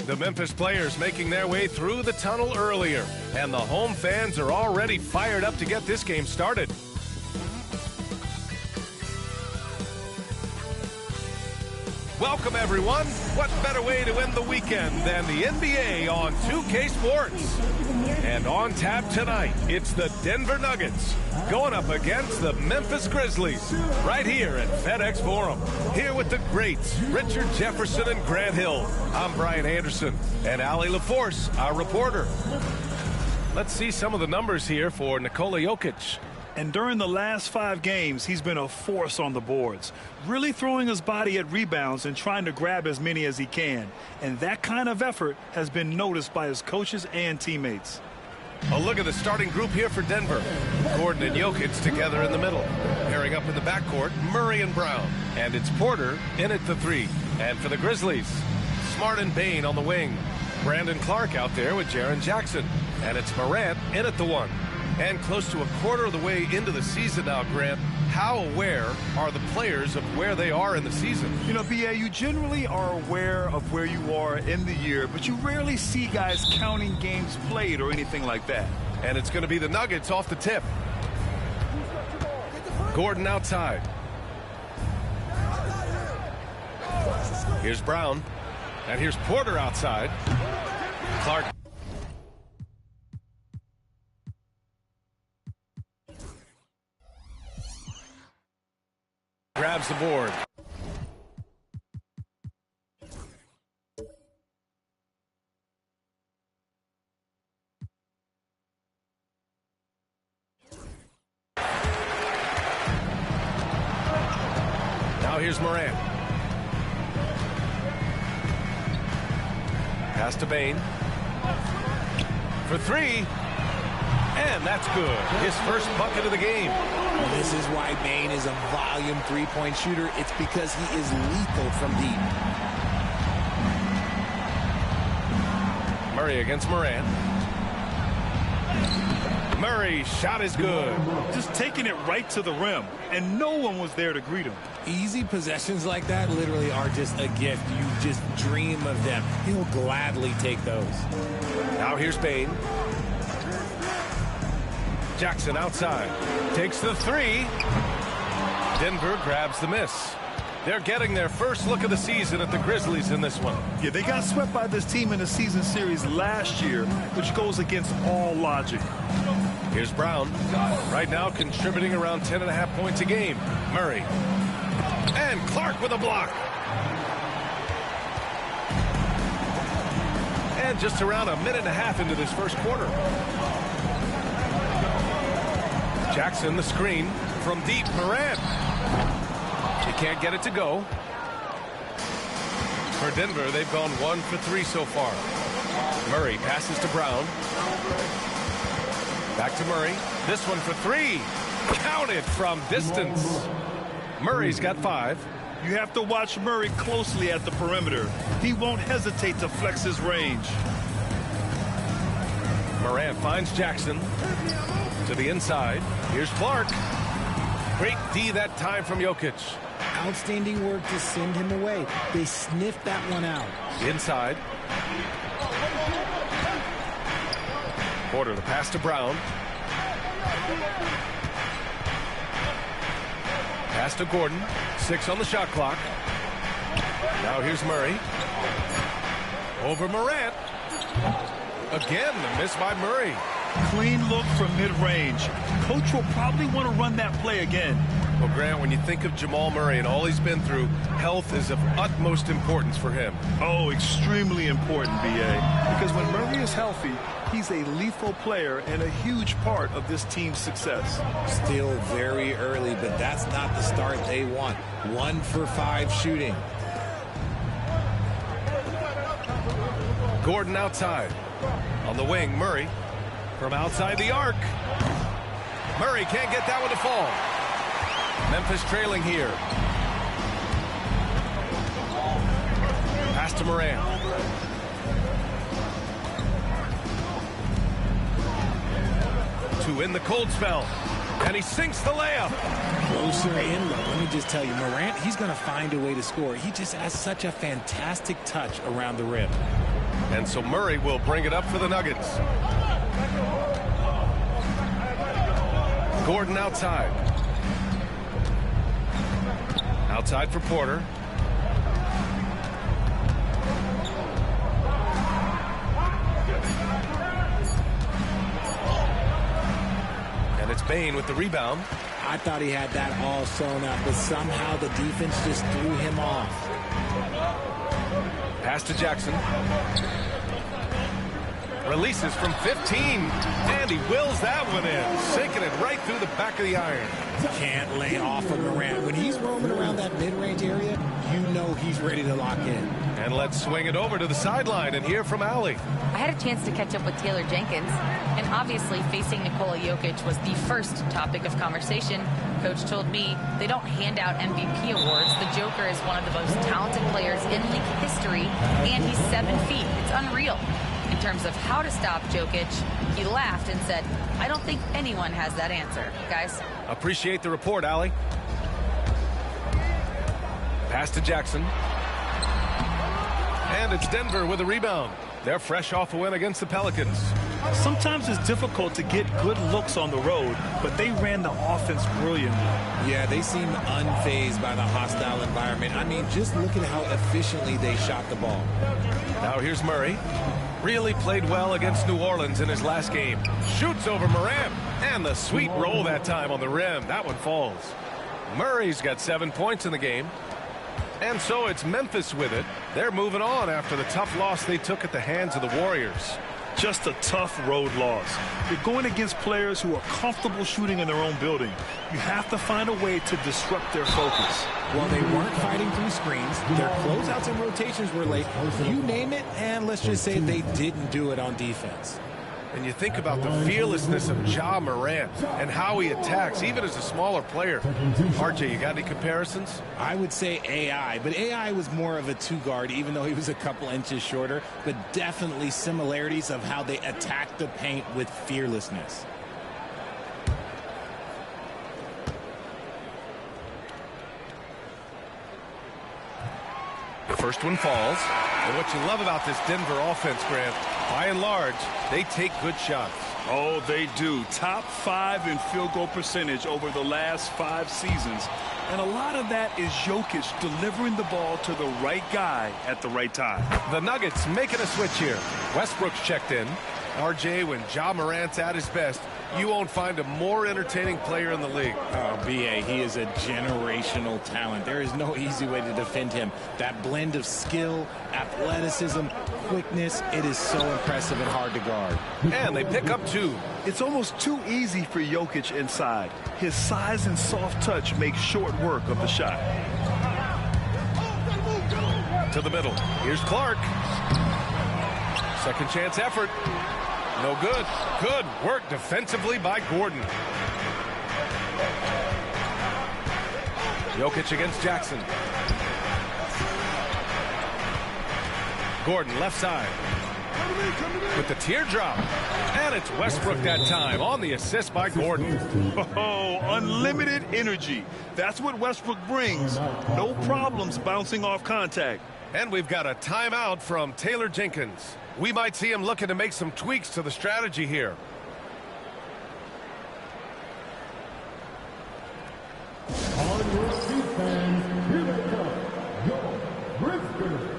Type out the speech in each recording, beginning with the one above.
The Memphis players making their way through the tunnel earlier, and the home fans are already fired up to get this game started. Welcome, everyone. What better way to end the weekend than the NBA on 2K Sports? And on tap tonight, it's the Denver Nuggets going up against the Memphis Grizzlies right here at FedEx Forum. Here with the greats, Richard Jefferson and Grant Hill. I'm Brian Anderson, and Allie LaForce, our reporter. Let's see some of the numbers here for Nikola Jokic. And during the last 5 games, he's been a force on the boards, really throwing his body at rebounds and trying to grab as many as he can. And that kind of effort has been noticed by his coaches and teammates. A look at the starting group here for Denver. Gordon and Jokic together in the middle. Pairing up in the backcourt, Murray and Brown. And it's Porter in at the 3. And for the Grizzlies, Smart and Bane on the wing. Brandon Clark out there with Jaren Jackson. And it's Morant in at the 1. And close to a quarter of the way into the season now, Grant, how aware are the players of where they are in the season? You know, B.A., you generally are aware of where you are in the year, but you rarely see guys counting games played or anything like that. And it's going to be the Nuggets off the tip. Gordon outside. Here's Brown. And here's Porter outside. Clark. Grabs the board. Now here's Morant. Pass to Bane. For 3. And that's good. His first bucket of the game. This is why Bane is a volume three-point shooter. It's because he is lethal from deep. Murray against Morant. Murray's shot is good. Just taking it right to the rim, and no one was there to greet him. Easy possessions like that literally are just a gift. You just dream of them. He'll gladly take those. Now here's Bane. Jackson outside. Takes the 3. Denver grabs the miss. They're getting their first look of the season at the Grizzlies in this one. Yeah, they got swept by this team in the season series last year, which goes against all logic. Here's Brown. Right now contributing around 10.5 points a game. Murray. And Clark with a block. And just around a minute and a half into this first quarter. Jackson, the screen from deep. Morant. He can't get it to go. For Denver, they've gone 1 for 3 so far. Murray passes to Brown. Back to Murray. This one for 3. Counted from distance. Murray's got 5. You have to watch Murray closely at the perimeter. He won't hesitate to flex his range. Morant finds Jackson. To the inside. Here's Clark. Great D that time from Jokic. Outstanding work to send him away. They sniffed that one out. Inside. Porter, the pass to Brown. Pass to Gordon. 6 on the shot clock. Now here's Murray. Over Morant. Again, the miss by Murray. Clean look from mid-range. Coach will probably want to run that play again. Well, Grant, when you think of Jamal Murray and all he's been through, health is of utmost importance for him. Oh, extremely important, B.A. Because when Murray is healthy, he's a lethal player and a huge part of this team's success. Still very early, but that's not the start they want. 1 for 5 shooting. Gordon outside. On the wing, Murray. From outside the arc. Murray can't get that one to fall. Memphis trailing here. Pass to Morant. To in the cold spell. And he sinks the layup. Closer in, look, let me just tell you, Morant, he's going to find a way to score. He just has such a fantastic touch around the rim. And so Murray will bring it up for the Nuggets. Gordon outside. Outside for Porter. And it's Bane with the rebound. I thought he had that all sewn up, but somehow the defense just threw him off. Pass to Jackson. Releases from 15, and he wills that one in, sinking it right through the back of the iron. Can't lay off of Morant. When he's roaming around that mid-range area, you know he's ready to lock in. And let's swing it over to the sideline and hear from Allie. I had a chance to catch up with Taylor Jenkins, and obviously facing Nikola Jokic was the first topic of conversation. Coach told me they don't hand out MVP awards. The Joker is one of the most talented players in league history, and he's 7 feet. It's unreal. In terms of how to stop Jokic, he laughed and said, I don't think anyone has that answer, guys. Appreciate the report, Allie. Pass to Jackson. And it's Denver with a rebound. They're fresh off a win against the Pelicans. Sometimes it's difficult to get good looks on the road, but they ran the offense brilliantly. Yeah, they seem unfazed by the hostile environment. I mean, just look at how efficiently they shot the ball. Now here's Murray. Really played well against New Orleans in his last game. Shoots over Morant, and the sweet roll that time on the rim. That one falls. Murray's got 7 points in the game. And so it's Memphis with it. They're moving on after the tough loss they took at the hands of the Warriors. Just a tough road loss. You're going against players who are comfortable shooting in their own building. You have to find a way to disrupt their focus. Well, they weren't fighting through screens. Their closeouts and rotations were late. You name it, and let's just say they didn't do it on defense. And you think about the fearlessness of Ja Morant and how he attacks, even as a smaller player. RJ, you got any comparisons? I would say AI, but AI was more of a two-guard, even though he was a couple inches shorter, but definitely similarities of how they attack the paint with fearlessness. The first one falls. And what you love about this Denver offense, Grant, by and large, they take good shots. Oh, they do. Top 5 in field goal percentage over the last 5 seasons. And a lot of that is Jokic delivering the ball to the right guy at the right time. The Nuggets making a switch here. Westbrook's checked in. RJ, when Ja Morant's at his best, you won't find a more entertaining player in the league. Oh, B.A., he is a generational talent. There is no easy way to defend him. That blend of skill, athleticism, quickness, it is so impressive and hard to guard. And they pick up 2. It's almost too easy for Jokic inside. His size and soft touch make short work of the shot. To the middle. Here's Clark. Second chance effort. No good. Good work defensively by Gordon. Jokic against Jackson. Gordon left side. With the teardrop. And it's Westbrook that time on the assist by Gordon. Oh, unlimited energy. That's what Westbrook brings. No problems bouncing off contact. And we've got a timeout from Taylor Jenkins. We might see him looking to make some tweaks to the strategy here. On your feet, fans, here they come, your Grizzlies.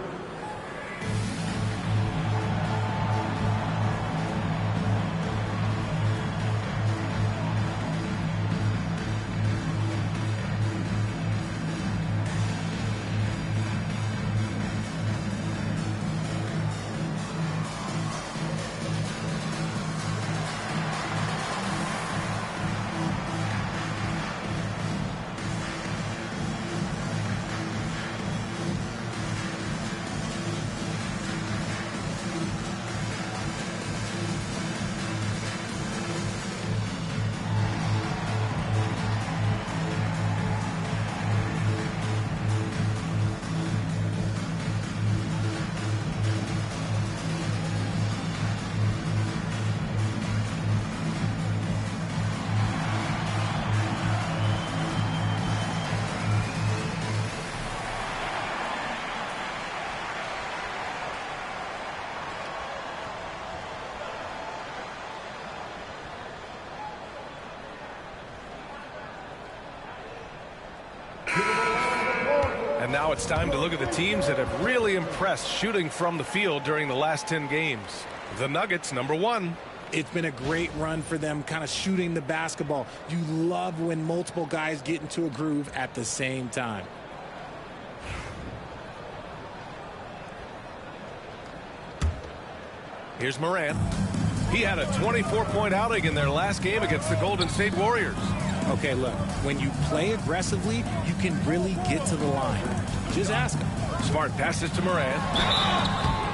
Now it's time to look at the teams that have really impressed shooting from the field during the last 10 games. The Nuggets, number 1. It's been a great run for them, kind of shooting the basketball. You love when multiple guys get into a groove at the same time. Here's Morant. He had a 24-point outing in their last game against the Golden State Warriors. Okay, look, when you play aggressively, you can really get to the line. Just ask him. Smart passes to Morant.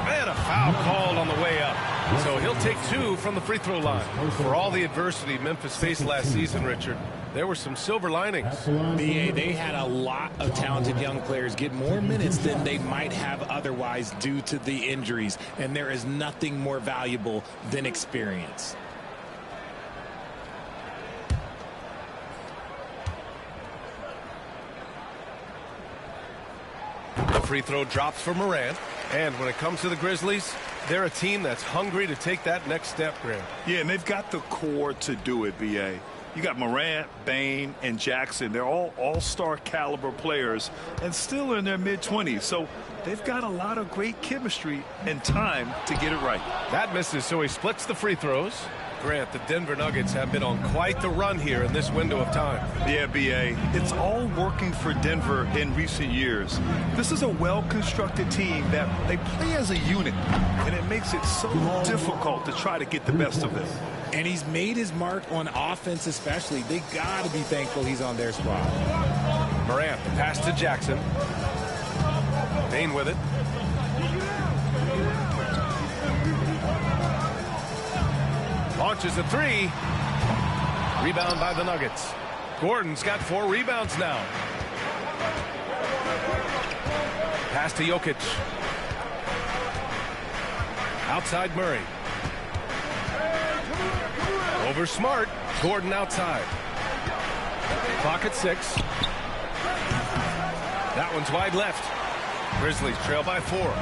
And a foul called on the way up. So he'll take 2 from the free throw line. For all the adversity Memphis faced last season, Richard, there were some silver linings. They had a lot of talented young players get more minutes than they might have otherwise due to the injuries. And there is nothing more valuable than experience. The free throw drops for Morant. And when it comes to the Grizzlies, they're a team that's hungry to take that next step, Grant. Yeah, and they've got the core to do it, B.A. You got Morant, Bane, and Jackson. They're all all-star caliber players and still in their mid-20s. So they've got a lot of great chemistry and time to get it right. That misses, so he splits the free throws. Grant, the Denver Nuggets have been on quite the run here in this window of time. Yeah, B.A. It's all working for Denver in recent years. This is a well-constructed team that they play as a unit, and it makes it so difficult to try to get the best of them. And he's made his mark on offense especially. They got to be thankful he's on their spot. Morant, the pass to Jackson. Bane with it. Launches a 3. Rebound by the Nuggets. Gordon's got 4 rebounds now. Pass to Jokic. Outside Murray. Over Smart. Gordon outside. Clock at 6. That one's wide left. Grizzlies trail by 4.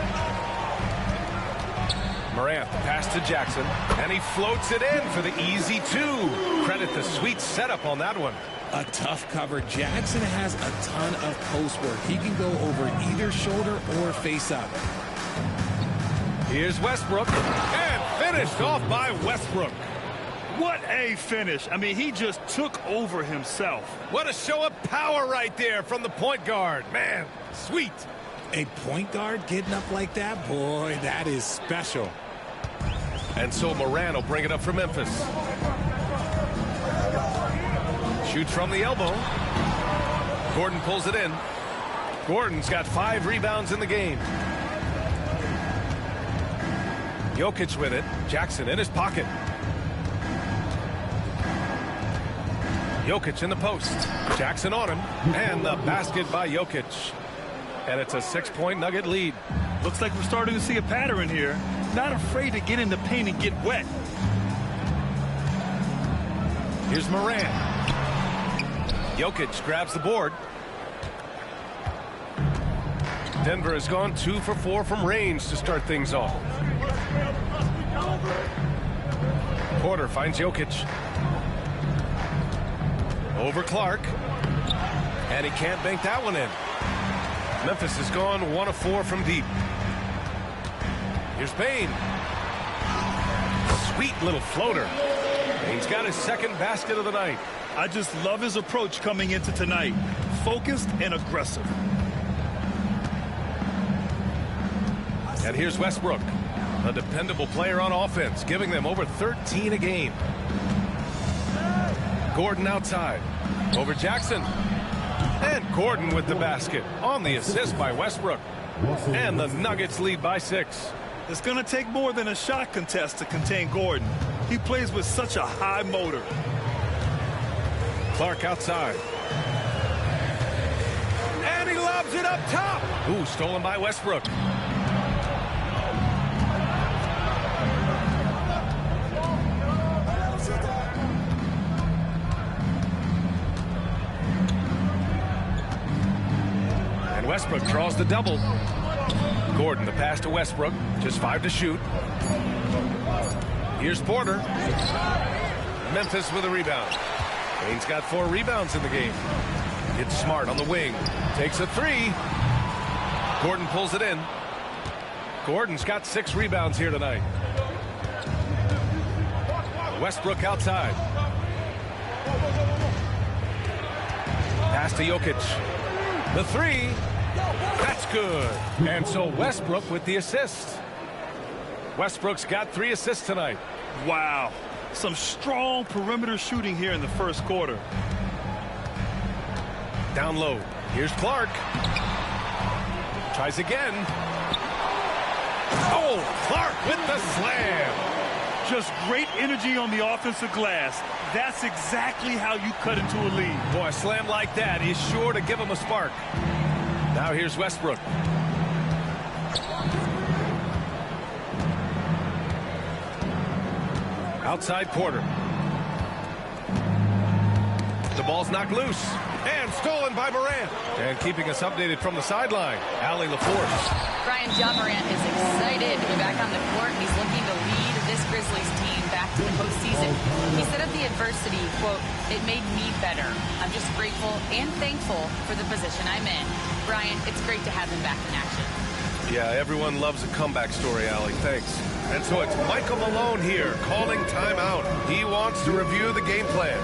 Morant, pass to Jackson, and he floats it in for the easy 2. Credit the sweet setup on that one. A tough cover. Jackson has a ton of post work. He can go over either shoulder or face up. Here's Westbrook, and finished off by Westbrook. What a finish. I mean, he just took over himself. What a show of power right there from the point guard. Man, sweet. A point guard getting up like that? Boy, that is special. And so Morant will bring it up for Memphis. Shoots from the elbow. Gordon pulls it in. Gordon's got 5 rebounds in the game. Jokic with it. Jackson in his pocket. Jokic in the post. Jackson on him. And the basket by Jokic. And it's a 6-point Nugget lead. Looks like we're starting to see a pattern here. Not afraid to get in the paint and get wet. Here's Morant. Jokic grabs the board. Denver has gone 2 for 4 from range to start things off. Porter finds Jokic. Over Clark. And he can't bank that one in. Memphis has gone 1 of 4 from deep. Here's Bane. Sweet little floater. Bane's got his second basket of the night. I just love his approach coming into tonight. Focused and aggressive. And here's Westbrook, a dependable player on offense, giving them over 13 a game. Gordon outside. Over Jackson. And Gordon with the basket on the assist by Westbrook. And the Nuggets lead by 6. It's going to take more than a shot contest to contain Gordon. He plays with such a high motor. Clark outside. And he lobs it up top. Ooh, stolen by Westbrook. And Westbrook draws the double. Gordon, the pass to Westbrook. Just 5 to shoot. Here's Porter. Memphis with a rebound. Bane's got 4 rebounds in the game. It's Smart on the wing. Takes a 3. Gordon pulls it in. Gordon's got 6 rebounds here tonight. Westbrook outside. Pass to Jokic. The 3. That's good. And so Westbrook with the assist. Westbrook's got 3 assists tonight. Wow. Some strong perimeter shooting here in the first quarter. Down low. Here's Clark. Tries again. Oh, Clark with the slam. Just great energy on the offensive glass. That's exactly how you cut into a lead. Boy, a slam like that is sure to give him a spark. Now here's Westbrook. Outside quarter. The ball's knocked loose and stolen by Morant. And keeping us updated from the sideline, Allie LaForce. Brian, John Morant is excited to be back on the court. He's looking to lead this Grizzlies team back to the postseason. He said of the adversity, quote, "It made me better. I'm just grateful and thankful for the position I'm in." Brian, it's great to have him back in action. Yeah, everyone loves a comeback story, Allie. Thanks. And so it's Michael Malone here calling timeout. He wants to review the game plan.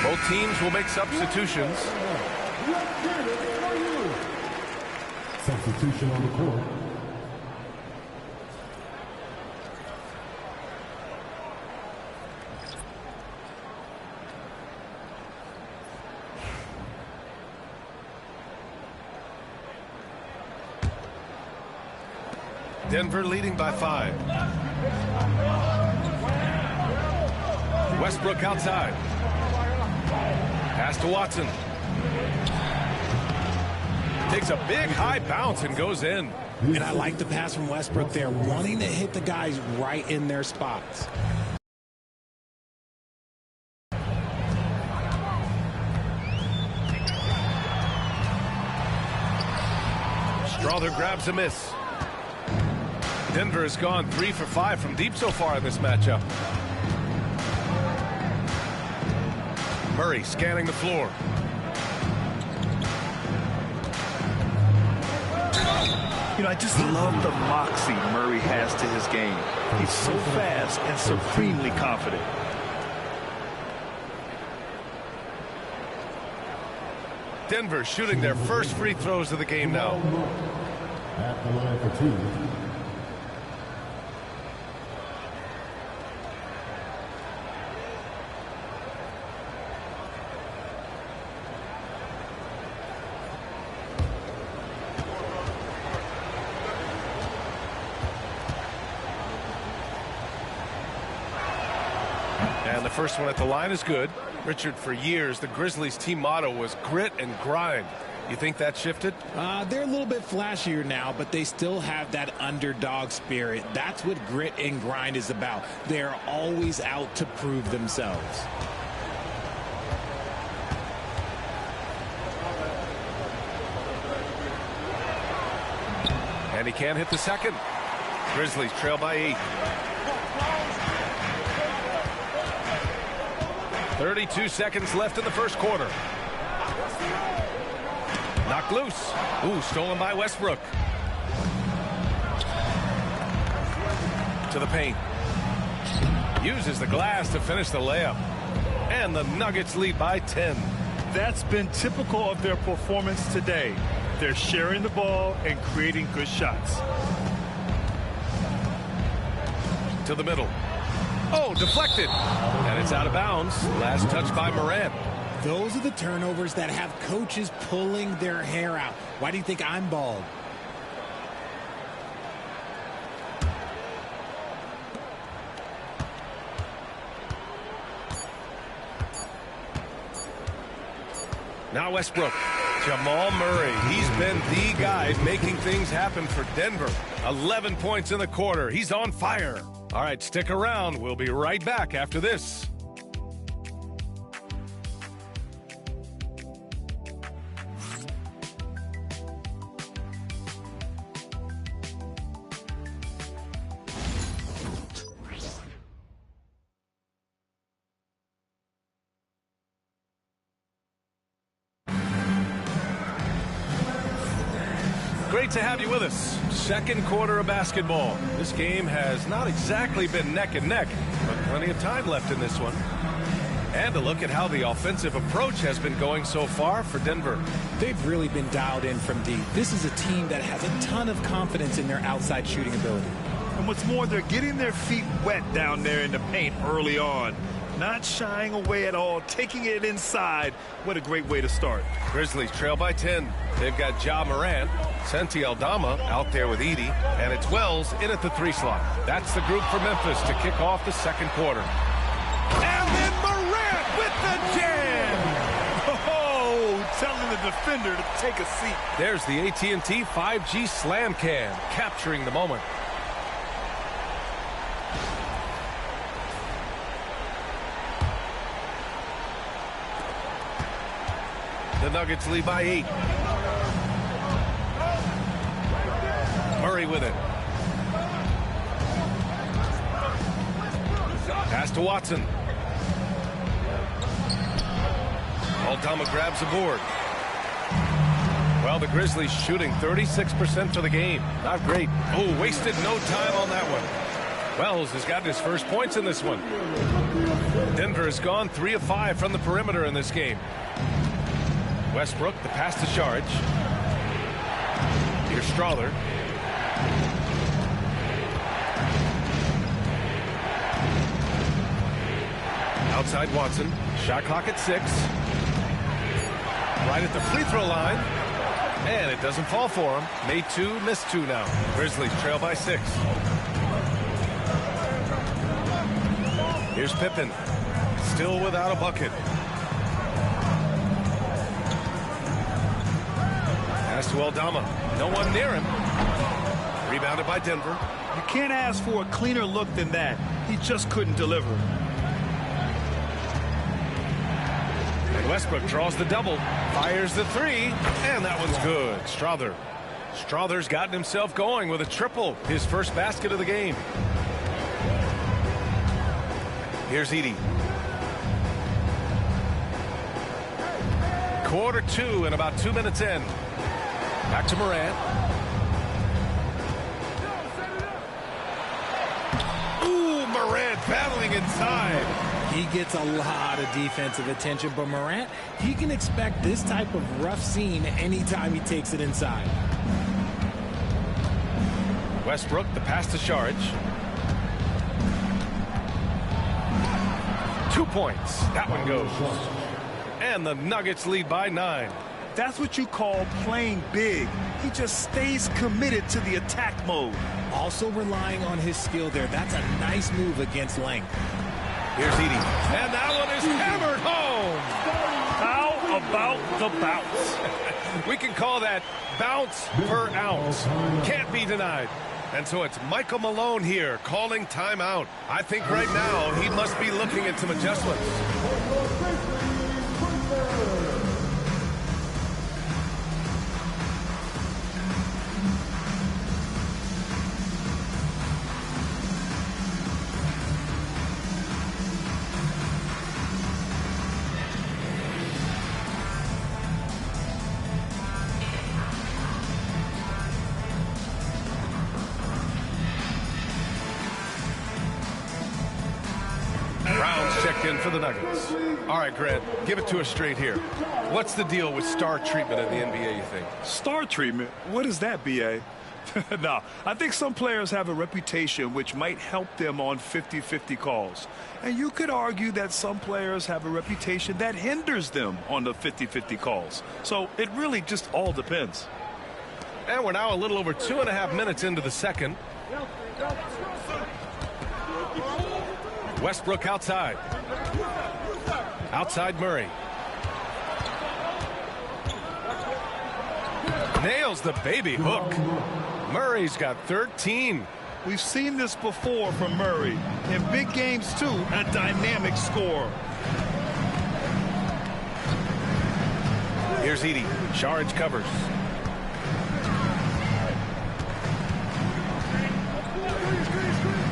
Both teams will make substitutions. Substitution on the court. Denver leading by 5. Westbrook outside. Pass to Watson. Takes a big high bounce and goes in. And I like the pass from Westbrook there, wanting to hit the guys right in their spots. Strother grabs a miss. Denver has gone 3 for 5 from deep so far in this matchup. Murray scanning the floor. You know, I just love the moxie Murray has to his game. He's so fast and supremely confident. Denver shooting their first free throws of the game now. At the line for 2. And the first one at the line is good. Richard, for years, the Grizzlies team motto was grit and grind. You think that shifted? They're a little bit flashier now, but they still have that underdog spirit. That's what grit and grind is about. They're always out to prove themselves. And he can't hit the second. Grizzlies trail by 8. 32 seconds left in the first quarter. Knocked loose. Ooh, stolen by Westbrook. To the paint. Uses the glass to finish the layup. And the Nuggets lead by 10. That's been typical of their performance today. They're sharing the ball and creating good shots. To the middle. Oh, deflected. And it's out of bounds. Last touch by Morant. Those are the turnovers that have coaches pulling their hair out. Why do you think I'm bald? Now Westbrook. Jamal Murray. He's been the guy making things happen for Denver. 11 points in the quarter. He's on fire. All right, stick around. We'll be right back after this. Great to have you with us. Second quarter of basketball. This game has not exactly been neck and neck, but plenty of time left in this one. And a look at how the offensive approach has been going so far for Denver. They've really been dialed in from deep. This is a team that has a ton of confidence in their outside shooting ability. And what's more, they're getting their feet wet down there in the paint early on. Not shying away at all, taking it inside. What a great way to start. Grizzlies trail by 10. They've got Ja Morant, Santi Aldama out there with Edey, and it's Wells in at the 3 slot. That's the group for Memphis to kick off the second quarter. And then Morant with the jam! Oh, telling the defender to take a seat. There's the AT&T 5G Slam Cam, capturing the moment. The Nuggets lead by 8. Murray with it. Pass to Watson. Aldama grabs the board. Well, the Grizzlies shooting 36% for the game. Not great. Oh, wasted no time on that one. Wells has gotten his first points in this one. Denver has gone 3 of 5 from the perimeter in this game. Westbrook, the pass to Sharge. Here's Strother. Outside Watson. Shot clock at 6. Right at the free throw line. And it doesn't fall for him. Made 2, missed 2 now. Grizzlies trail by 6. Here's Pippen. Still without a bucket. Pass to Aldama. No one near him. Rebounded by Denver. You can't ask for a cleaner look than that. He just couldn't deliver. And Westbrook draws the double. Fires the 3. And that one's good. Strother's gotten himself going with a triple. His first basket of the game. Here's Edey. Quarter 2 and about 2 minutes in. Back to Morant. Ooh, Morant battling inside. He gets a lot of defensive attention, but Morant, he can expect this type of rough scene anytime he takes it inside. Westbrook, the pass to Sharge. 2 points. That one goes. And the Nuggets lead by 9. That's what you call playing big. He just stays committed to the attack mode. Also relying on his skill there. That's a nice move against length. Here's Edey. And that one is hammered home. How about the bounce? We can call that bounce per ounce. Can't be denied. And so it's Michael Malone here calling timeout. I think right now he must be looking at some adjustments. in for the Nuggets. All right, Grant, give it to us straight here. What's the deal with star treatment in the NBA, you think? Star treatment? What is that, B.A.? No, I think some players have a reputation which might help them on 50-50 calls. And you could argue that some players have a reputation that hinders them on the 50-50 calls. So it really just all depends. And we're now a little over 2.5 minutes into the second. Westbrook outside. Outside Murray. Nails the baby hook. Murray's got 13. We've seen this before from Murray. In big games, too, a dynamic scorer. Here's Edey. Saric covers.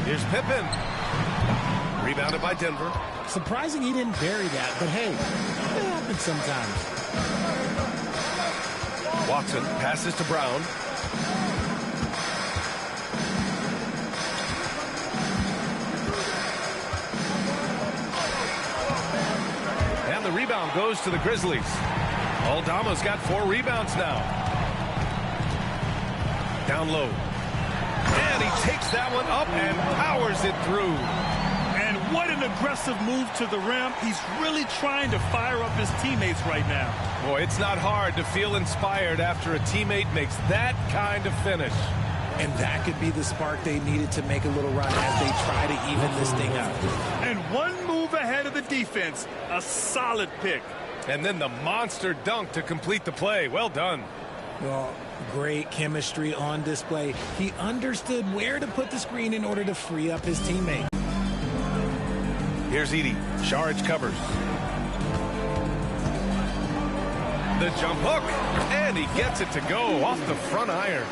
Here's Pippen. Rebounded by Denver. Surprising he didn't bury that, but hey, it happens sometimes. Watson passes to Brown. And the rebound goes to the Grizzlies. Aldama's got 4 rebounds now. Down low. And he takes that one up and powers it through. And what an aggressive move to the rim. He's really trying to fire up his teammates right now. Boy, it's not hard to feel inspired after a teammate makes that kind of finish. And that could be the spark they needed to make a little run as they try to even this thing up. And one move ahead of the defense. A solid pick. And then the monster dunk to complete the play. Well done. Well, great chemistry on display. He understood where to put the screen in order to free up his teammate. Here's Edey. Saric covers. The jump hook. And he gets it to go off the front iron.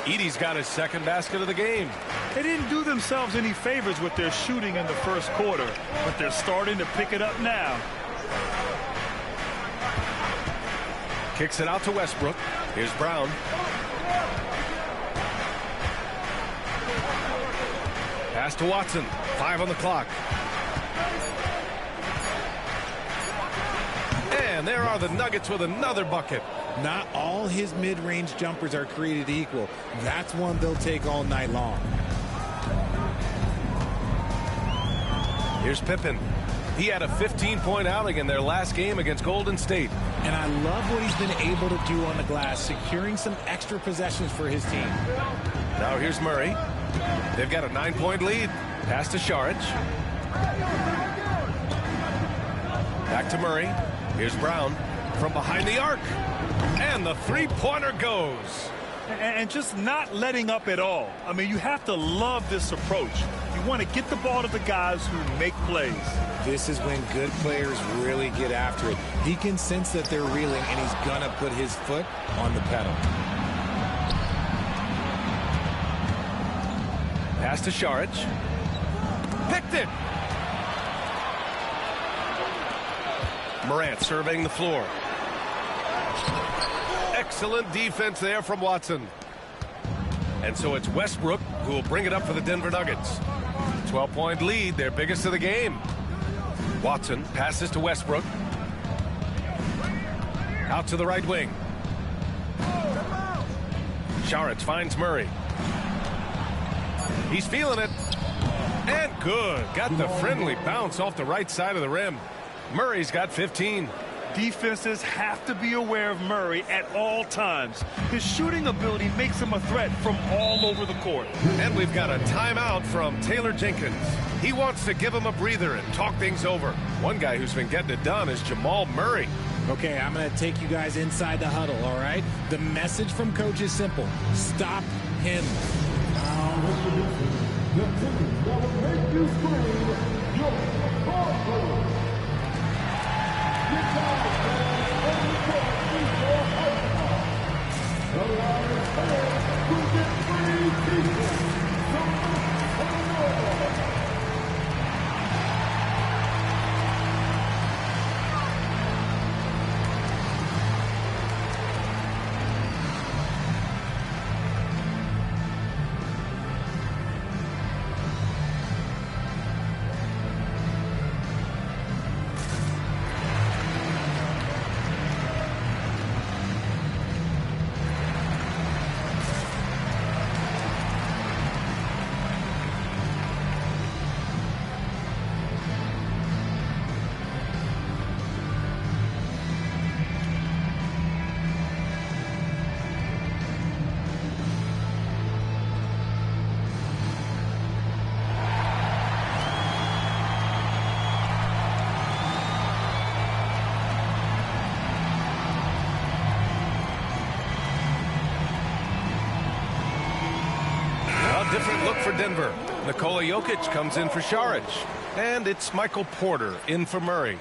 Edey's got his second basket of the game. They didn't do themselves any favors with their shooting in the first quarter, but they're starting to pick it up now. Kicks it out to Westbrook. Here's Brown. Pass to Watson. 5 on the clock. And there are the Nuggets with another bucket. Not all his mid-range jumpers are created equal. That's one they'll take all night long. Here's Pippen. He had a 15-point outing in their last game against Golden State. And I love what he's been able to do on the glass, securing some extra possessions for his team. Now here's Murray. They've got a 9-point lead. Pass to Saric. Back to Murray. Here's Brown from behind the arc. And the three-pointer goes. And just not letting up at all. I mean, you have to love this approach. You want to get the ball to the guys who make plays. This is when good players really get after it. He can sense that they're reeling, and he's going to put his foot on the pedal. Pass to Saric. Picked it. Morant surveying the floor. Excellent defense there from Watson. And so it's Westbrook who will bring it up for the Denver Nuggets. 12-point lead, their biggest of the game. Watson passes to Westbrook. Out to the right wing. Saric finds Murray. He's feeling it. And good. Got the friendly bounce off the right side of the rim. Murray's got 15. Defenses have to be aware of Murray at all times. His shooting ability makes him a threat from all over the court. And we've got a timeout from Taylor Jenkins. He wants to give him a breather and talk things over. One guy who's been getting it done is Jamal Murray. Okay, I'm going to take you guys inside the huddle, all right? The message from Coach is simple. Stop him. The team that will make you scream, your ball. different look for Denver. Nikola Jokic comes in for Šarić. And it's Michael Porter in for Murray.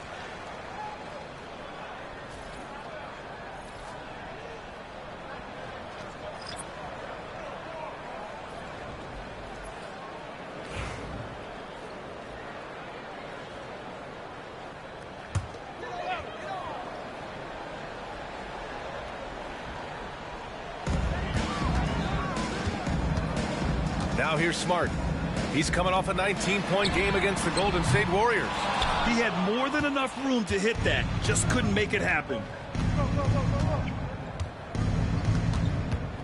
Now here's Smart. He's coming off a 19-point game against the Golden State Warriors. He had more than enough room to hit that. Just couldn't make it happen.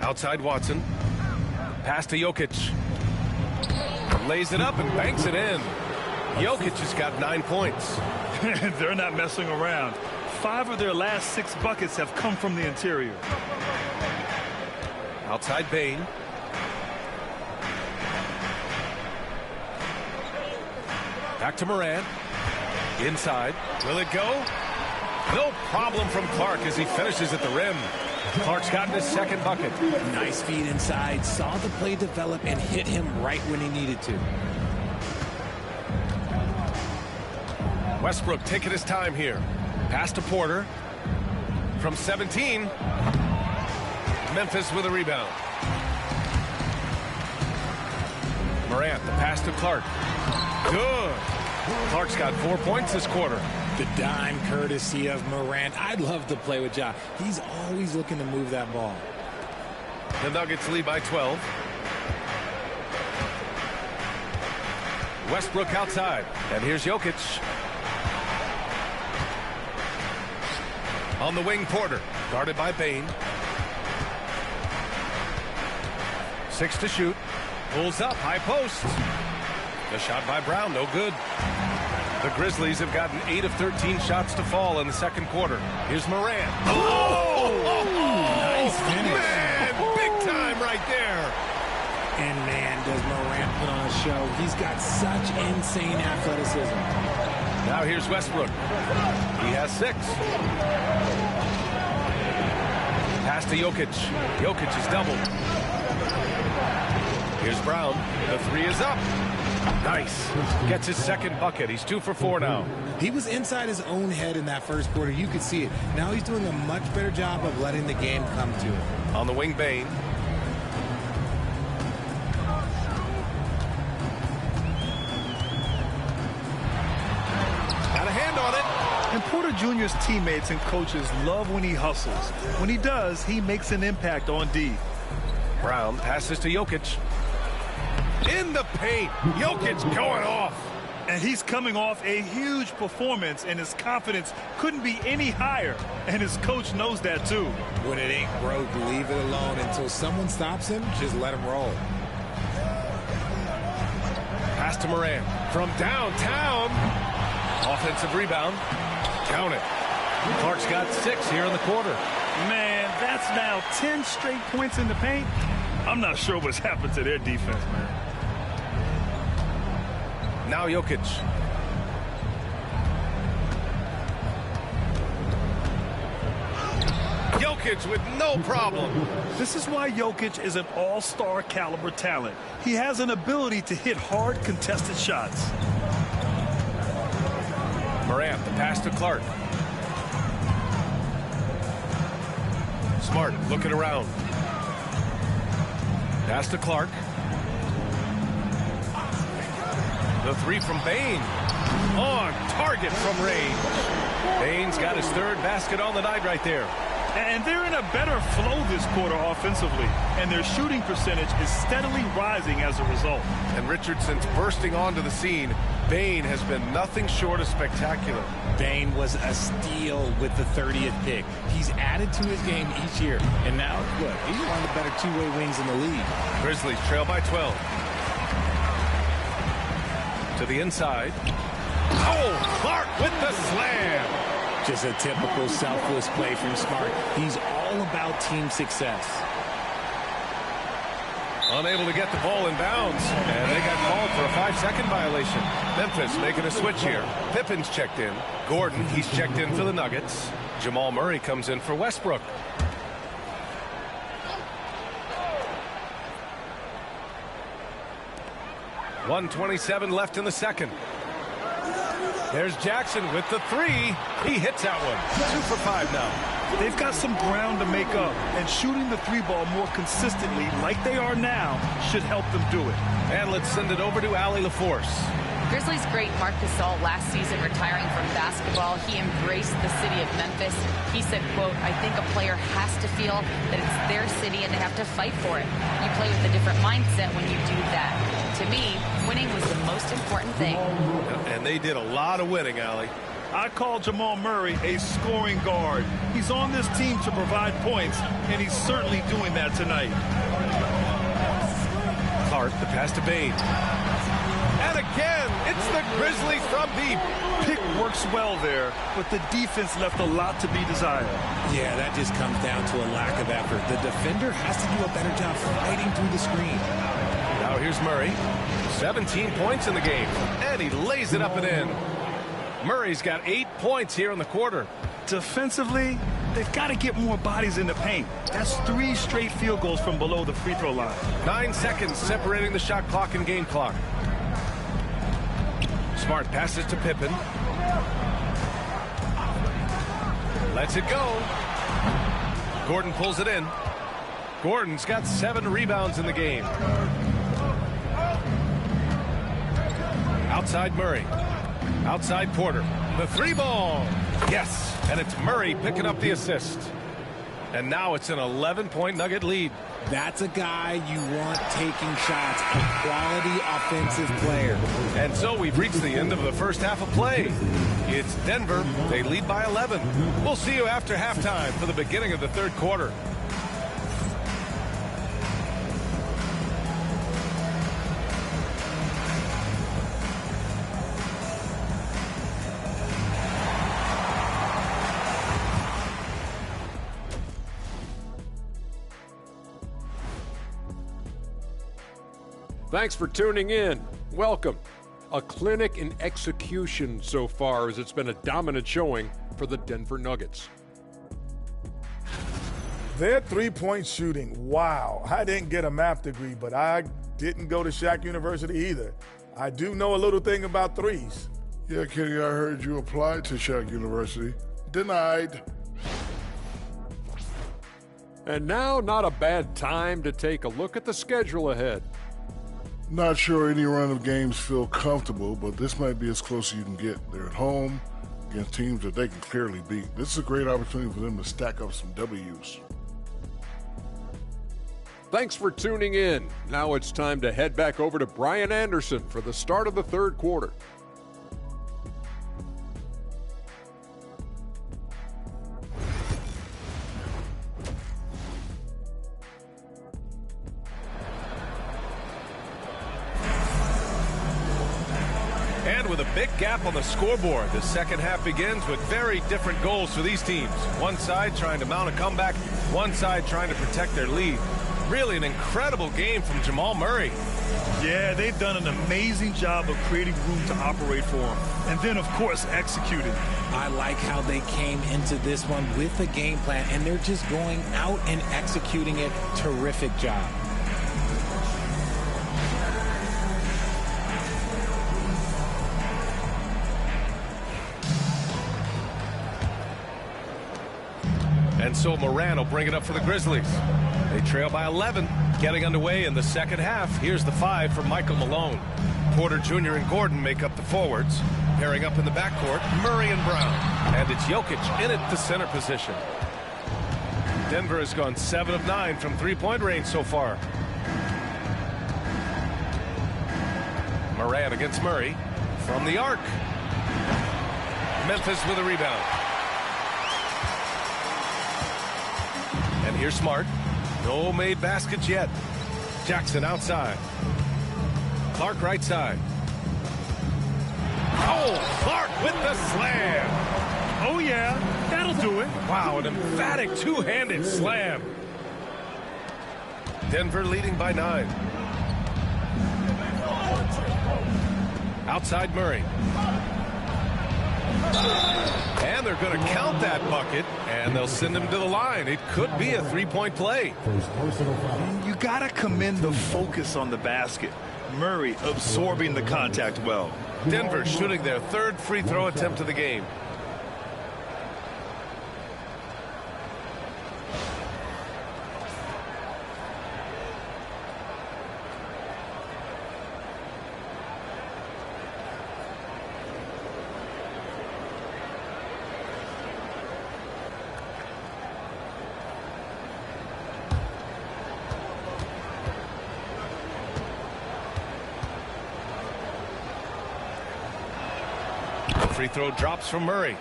Outside Watson. Pass to Jokic. Lays it up and banks it in. Jokic has got 9 points. They're not messing around. 5 of their last 6 buckets have come from the interior. Outside Bane. Back to Morant. Inside. Will it go? No problem from Clark as he finishes at the rim. Clark's gotten his second bucket. Nice feed inside. Saw the play develop and hit him right when he needed to. Westbrook taking his time here. Pass to Porter. From 17. Memphis with a rebound. Morant, the pass to Clark. Good. Clark's got 4 points this quarter. The dime courtesy of Morant. I'd love to play with Ja. He's always looking to move that ball. The Nuggets lead by 12. Westbrook outside. And here's Jokic. On the wing, Porter. Guarded by Bane. 6 to shoot. Pulls up. High post. The shot by Brown. No good. The Grizzlies have gotten 8 of 13 shots to fall in the second quarter. Here's Morant. Nice finish. Man, big time right there. And man, does Morant put on a show. He's got such insane athleticism. Now here's Westbrook. He has 6. Pass to Jokic. Jokic is doubled. Here's Brown. The 3 is up. Nice. Gets his second bucket. He's 2 for 4 now. He was inside his own head in that first quarter. You could see it. Now he's doing a much better job of letting the game come to him. On the wing, Bane. Got a hand on it. And Porter Jr.'s teammates and coaches love when he hustles. When he does, he makes an impact on D. Brown passes to Jokic. In the paint. Jokic going off. And he's coming off a huge performance, and his confidence couldn't be any higher. And his coach knows that, too. When it ain't broke, leave it alone. Until someone stops him, just let him roll. Pass to Morant. From downtown. Offensive rebound. Count it. Clark's got 6 here in the quarter. Man, that's now 10 straight points in the paint. I'm not sure what's happened to their defense, man. Now Jokic. Jokic with no problem. This is why Jokic is an all-star caliber talent. He has an ability to hit hard contested shots. Morant, the pass to Clark. Smart looking around. Pass to Clark. The 3 from Bane. On target from range. Bane's got his 3rd basket on the night right there. And they're in a better flow this quarter offensively. And their shooting percentage is steadily rising as a result. And Richardson's bursting onto the scene. Bane has been nothing short of spectacular. Bane was a steal with the 30th pick. He's added to his game each year. And now, look, he's one of the better two-way wings in the league. Grizzlies trail by 12. To the inside. Oh, Clark with the slam. Just a typical selfless play from Smart. He's all about team success. Unable to get the ball in bounds. And they got called for a 5-second violation. Memphis making a switch here. Pippen's checked in. Gordon, he's checked in for the Nuggets. Jamal Murray comes in for Westbrook. 1:27 left in the second. There's Jackson with the three. He hits that one. 2 for 5 now. They've got some ground to make up, and shooting the three ball more consistently like they are now should help them do it. And let's send it over to Allie LaForce. Grizzlies great Marc Gasol last season retiring from basketball. He embraced the city of Memphis. He said, quote, "I think a player has to feel that it's their city and they have to fight for it. You play with a different mindset when you do that." To me, winning was the most important thing. And they did a lot of winning, Allie. I call Jamal Murray a scoring guard. He's on this team to provide points, and he's certainly doing that tonight. Clark, the pass to Bain. And again, it's the Grizzlies from deep. Pick works well there, but the defense left a lot to be desired. Yeah, that just comes down to a lack of effort. The defender has to do a better job fighting through the screen. Now here's Murray. 17 points in the game, and he lays it up and in. Murray's got 8 points here in the quarter. Defensively, they've got to get more bodies in the paint. That's 3 straight field goals from below the free throw line. 9 seconds separating the shot clock and game clock. Smart passes to Pippen. Lets it go. Gordon pulls it in. Gordon's got 7 rebounds in the game. Outside Murray. Outside Porter. The 3 ball. Yes. And it's Murray picking up the assist. And now it's an 11-point Nugget lead. That's a guy you want taking shots. A quality offensive player. And so we've reached the end of the first half of play. It's Denver. They lead by 11. We'll see you after halftime for the beginning of the third quarter. Thanks for tuning in. Welcome. A clinic in execution so far, as it's been a dominant showing for the Denver Nuggets. Their three-point shooting, wow. I didn't get a math degree, but I didn't go to Shaq University either. I do know a little thing about threes. Yeah, Kenny, I heard you applied to Shaq University. Denied. And now, not a bad time to take a look at the schedule ahead. Not sure any run of games feel comfortable, but this might be as close as you can get. They're at home against teams that they can clearly beat. This is a great opportunity for them to stack up some W's. Thanks for tuning in. Now it's time to head back over to Brian Anderson for the start of the third quarter. And with a big gap on the scoreboard, the second half begins with very different goals for these teams. One side trying to mount a comeback, one side trying to protect their lead. Really an incredible game from Jamal Murray. Yeah, they've done an amazing job of creating room to operate for him. And then, of course, executing. I like how they came into this one with a game plan, and they're just going out and executing it. Terrific job. And so Moran will bring it up for the Grizzlies. They trail by 11, getting underway in the second half. Here's the 5 from Michael Malone. Porter Jr. and Gordon make up the forwards. Pairing up in the backcourt, Murray and Brown. And it's Jokic in at the center position. Denver has gone 7 of 9 from three-point range so far. Moran against Murray from the arc. Memphis with a rebound. And here's Smart. No made baskets yet. Jackson outside. Clark right side. Oh, Clark with the slam. Oh, yeah, that'll do it. Wow, an emphatic two-handed slam. Denver leading by 9. Outside Murray. And they're going to count that bucket, and they'll send him to the line. It could be a three-point play. You got to commend the focus on the basket. Murray absorbing the contact well. Denver shooting their third free throw attempt of the game. Free throw drops from Murray.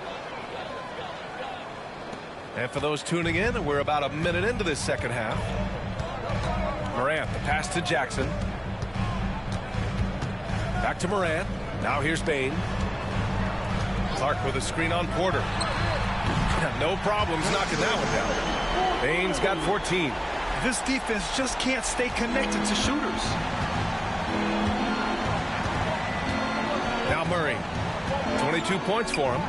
And for those tuning in, we're about a minute into this second half. Morant, the pass to Jackson. Back to Morant. Now here's Bain. Clark with a screen on Porter. No problems knocking that one down. Bain's got 14. This defense just can't stay connected to shooters. Now Murray. 22 points for him.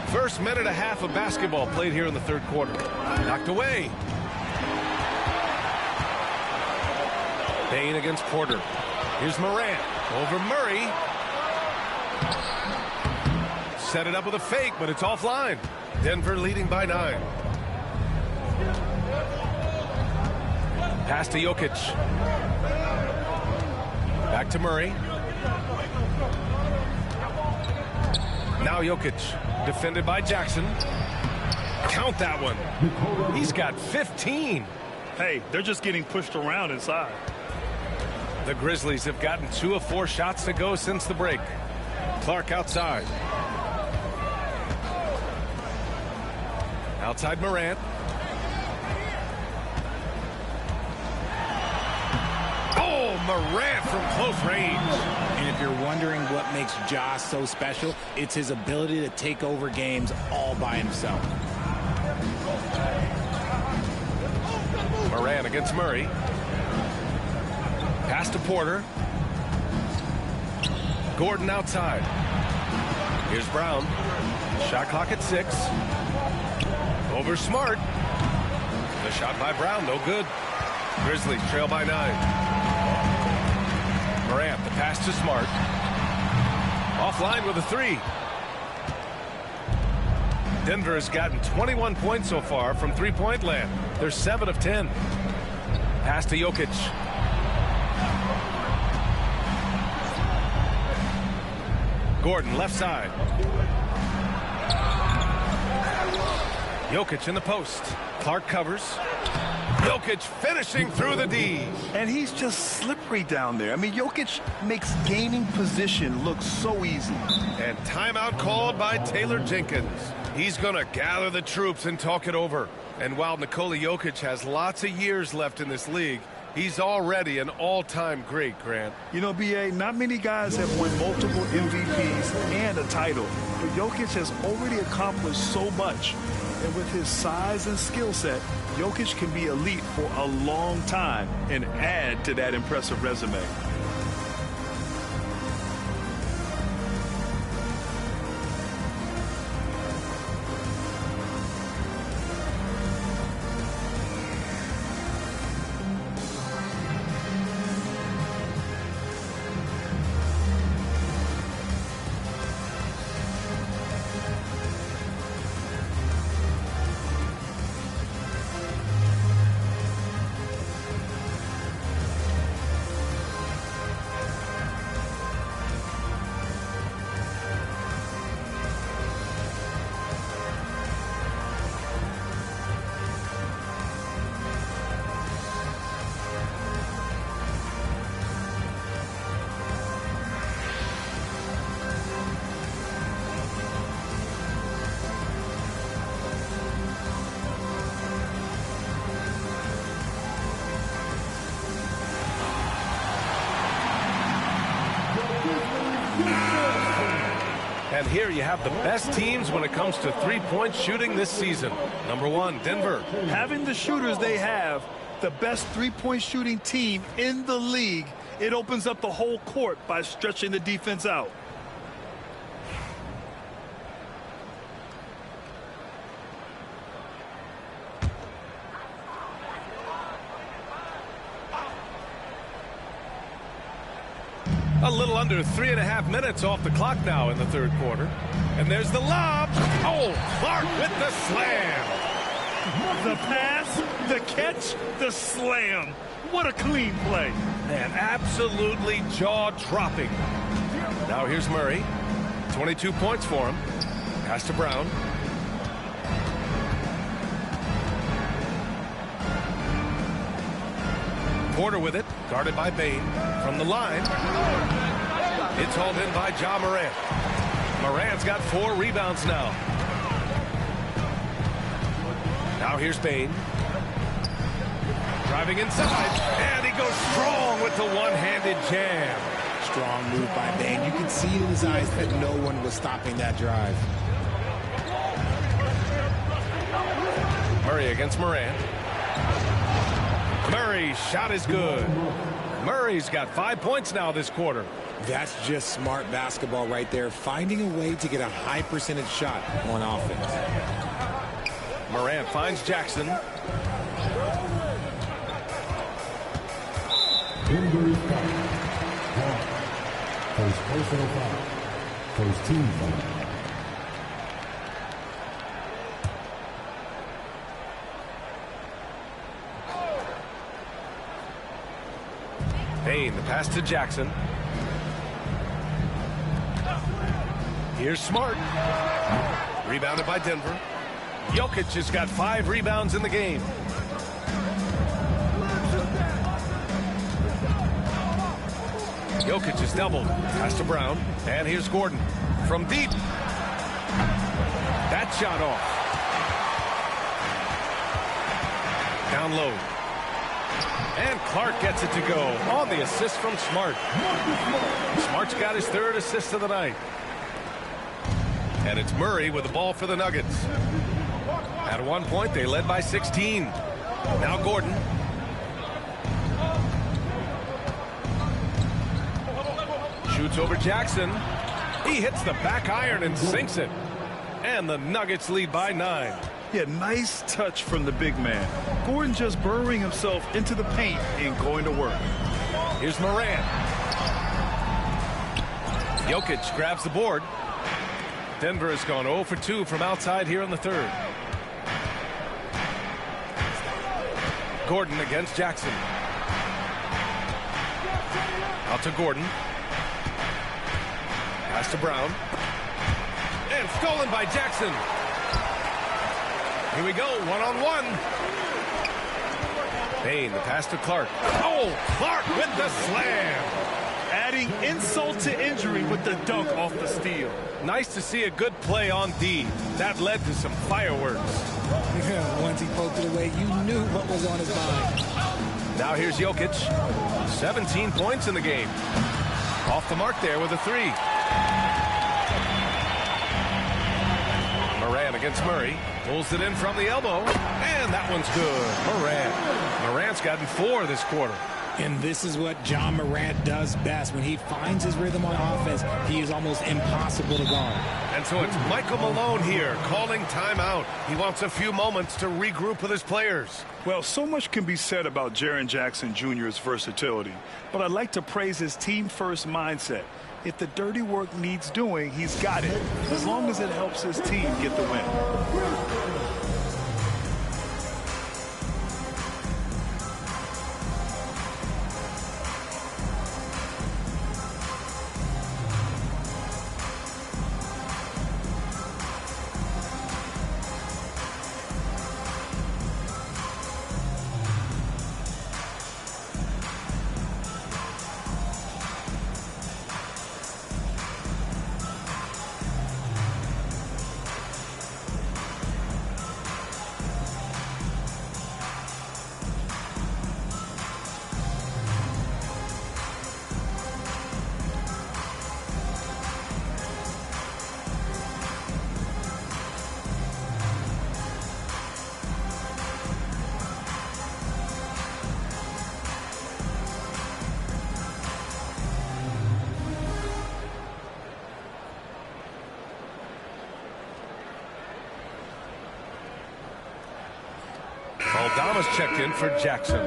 First minute and a half of basketball played here in the third quarter. Knocked away. Bain against Porter. Here's Morant over Murray. Set it up with a fake, but it's offline. Denver leading by 9. Pass to Jokic. Back to Murray. Now Jokic, defended by Jackson. Count that one. He's got 15. Hey, they're just getting pushed around inside. The Grizzlies have gotten 2 of 4 shots to go since the break. Clark outside. Outside Morant. Morant from close range. And if you're wondering what makes Ja so special, it's his ability to take over games all by himself. Morant against Murray. Pass to Porter. Gordon outside. Here's Brown. Shot clock at 6. Over Smart. The shot by Brown, no good. Grizzlies trail by 9. Morant, the pass to Smart. Offline with a 3. Denver has gotten 21 points so far from three-point land. They're 7 of 10. Pass to Jokic. Gordon, left side. Jokic in the post. Clark covers. Jokic finishing through the D. And he's just slippery down there. I mean, Jokic makes gaining position look so easy. And timeout called by Taylor Jenkins. He's going to gather the troops and talk it over. And while Nikola Jokic has lots of years left in this league, he's already an all-time great, Grant. You know, B.A., not many guys have won multiple MVPs and a title. But Jokic has already accomplished so much. And with his size and skill set, Jokic can be elite for a long time and add to that impressive resume. And here you have the best teams when it comes to three-point shooting this season. Number 1, Denver. Having the shooters they have, the best three-point shooting team in the league, it opens up the whole court by stretching the defense out. A little under 3.5 minutes off the clock now in the third quarter. And there's the lob. Oh, Clark with the slam. The pass, the catch, the slam. What a clean play. Man, absolutely jaw-dropping. Now here's Murray. 22 points for him. Pass to Brown. Porter with it, guarded by Bain. From the line, it's hauled in by Ja Morant. Morant's got 4 rebounds now. Now here's Bain. Driving inside, and he goes strong with the one-handed jam. Strong move by Bain. You can see in his eyes that no one was stopping that drive. Murray against Morant. Murray's shot is good. Murray's got 5 points now this quarter. That's just smart basketball right there, finding a way to get a high percentage shot on offense. Morant finds Jackson. Denver's foul. First personal foul. First team foul. Bain, the pass to Jackson. Here's Smart. Rebounded by Denver. Jokic has got 5 rebounds in the game. Jokic is doubled. Pass to Brown. And here's Gordon. From deep. That shot off. Down low. And Clark gets it to go on the assist from Smart. Smart's got his 3rd assist of the night. And it's Murray with the ball for the Nuggets. At one point, they led by 16. Now Gordon. Shoots over Jackson. He hits the back iron and sinks it. And the Nuggets lead by 9. Yeah, nice touch from the big man. Gordon just burrowing himself into the paint and going to work. Here's Morant. Jokic grabs the board. Denver has gone 0 for 2 from outside here in the 3rd. Gordon against Jackson. Out to Gordon. Pass to Brown. And stolen by Jackson. Here we go, one-on-one. Bain, the pass to Clark. Oh, Clark with the slam. Adding insult to injury with the dunk off the steal. Nice to see a good play on D. That led to some fireworks. Once he poked it away, you knew what was on his mind. Now here's Jokic. 17 points in the game. Off the mark there with a 3. Morant against Murray. Pulls it in from the elbow. And that one's good. Morant's gotten 4 this quarter. And this is what Ja Morant does best. When he finds his rhythm on offense, he is almost impossible to guard. And so it's Michael Malone here calling timeout. He wants a few moments to regroup with his players. Well, so much can be said about Jaren Jackson Jr.'s versatility, but I'd like to praise his team-first mindset. If the dirty work needs doing, he's got it, as long as it helps his team get the win. Aldama's checked in for Jackson.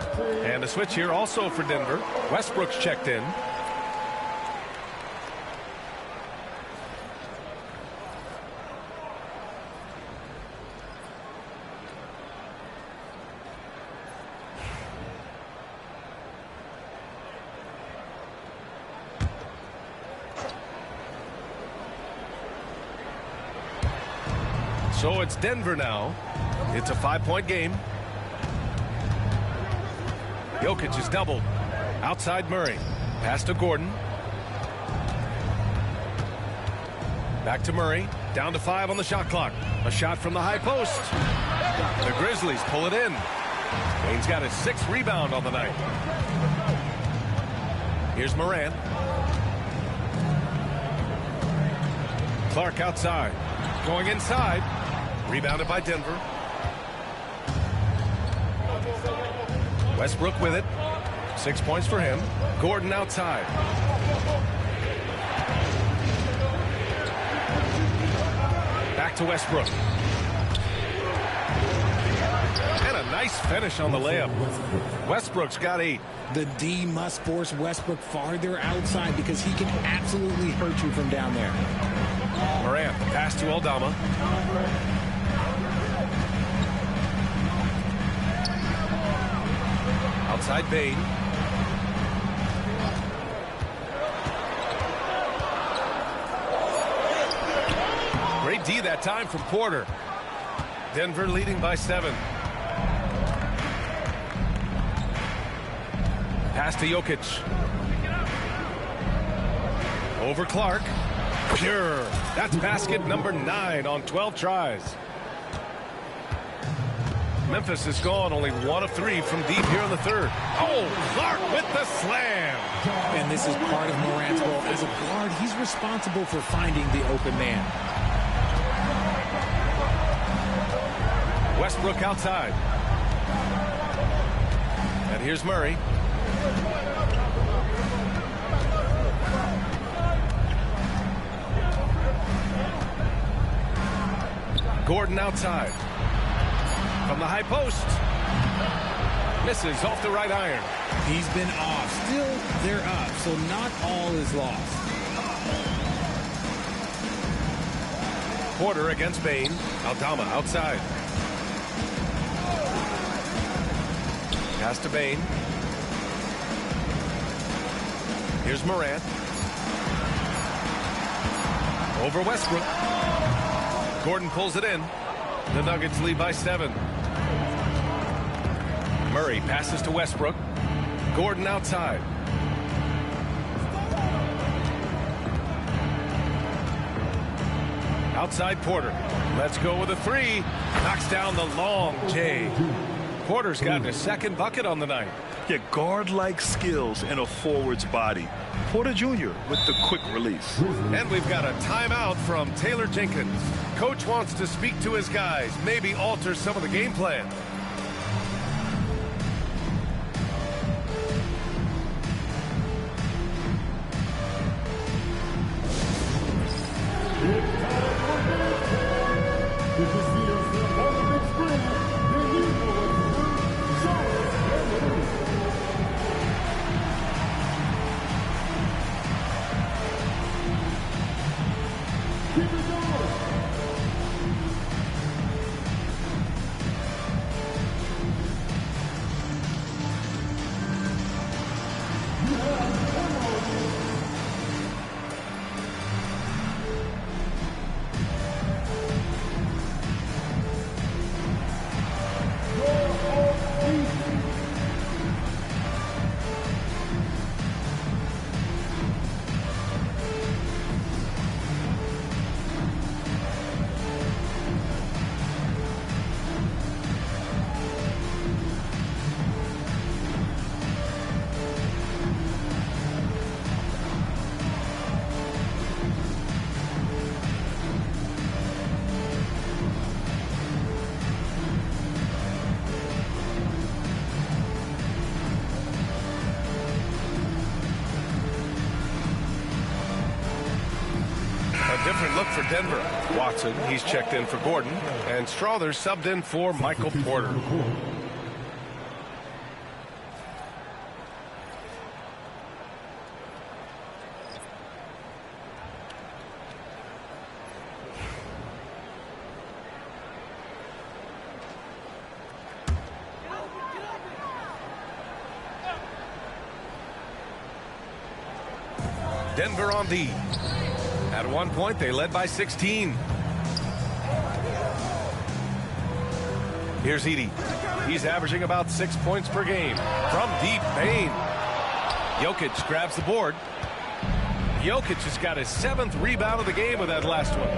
And a switch here also for Denver. Westbrook's checked in. So it's Denver now. It's a 5-point game. Jokic is doubled. Outside Murray. Pass to Gordon. Back to Murray. Down to 5 on the shot clock. A shot from the high post. The Grizzlies pull it in. Bain's got his 6th rebound on the night. Here's Morant. Clark outside. Going inside. Rebounded by Denver. Westbrook with it. 6 points for him. Gordon outside. Back to Westbrook. And a nice finish on the layup. Westbrook's got a... The D must force Westbrook farther outside because he can absolutely hurt you from down there. Morant, pass to Aldama. Outside Bain. Great D that time from Porter. Denver leading by 7. Pass to Jokic. Over Clark. Pure. That's basket number 9 on 12 tries. Memphis is gone, only 1 of 3 from deep here in the 3rd. Oh, Clark with the slam. And this is part of Morant's role. As a guard, he's responsible for finding the open man. Westbrook outside. And here's Murray. Gordon outside. From the high post. Misses off the right iron. He's been off. Still, they're up, so not all is lost. Porter against Bain. Aldama outside. Pass to Bain. Here's Morant. Over Westbrook. Gordon pulls it in. The Nuggets lead by 7. Murray passes to Westbrook. Gordon outside. Outside Porter. Let's go with a 3. Knocks down the long J. Porter's gotten his 2nd bucket on the night. Yeah, guard-like skills in a forward's body. Porter Jr. with the quick release. And we've got a timeout from Taylor Jenkins. Coach wants to speak to his guys, maybe alter some of the game plan. Different look for Denver. Watson, he's checked in for Gordon, and Strother subbed in for Michael Porter. Denver on D. At one point, they led by 16. Here's Edey. He's averaging about 6 points per game. From deep, Bane. Jokic grabs the board. Jokic has got his 7th rebound of the game with that last one.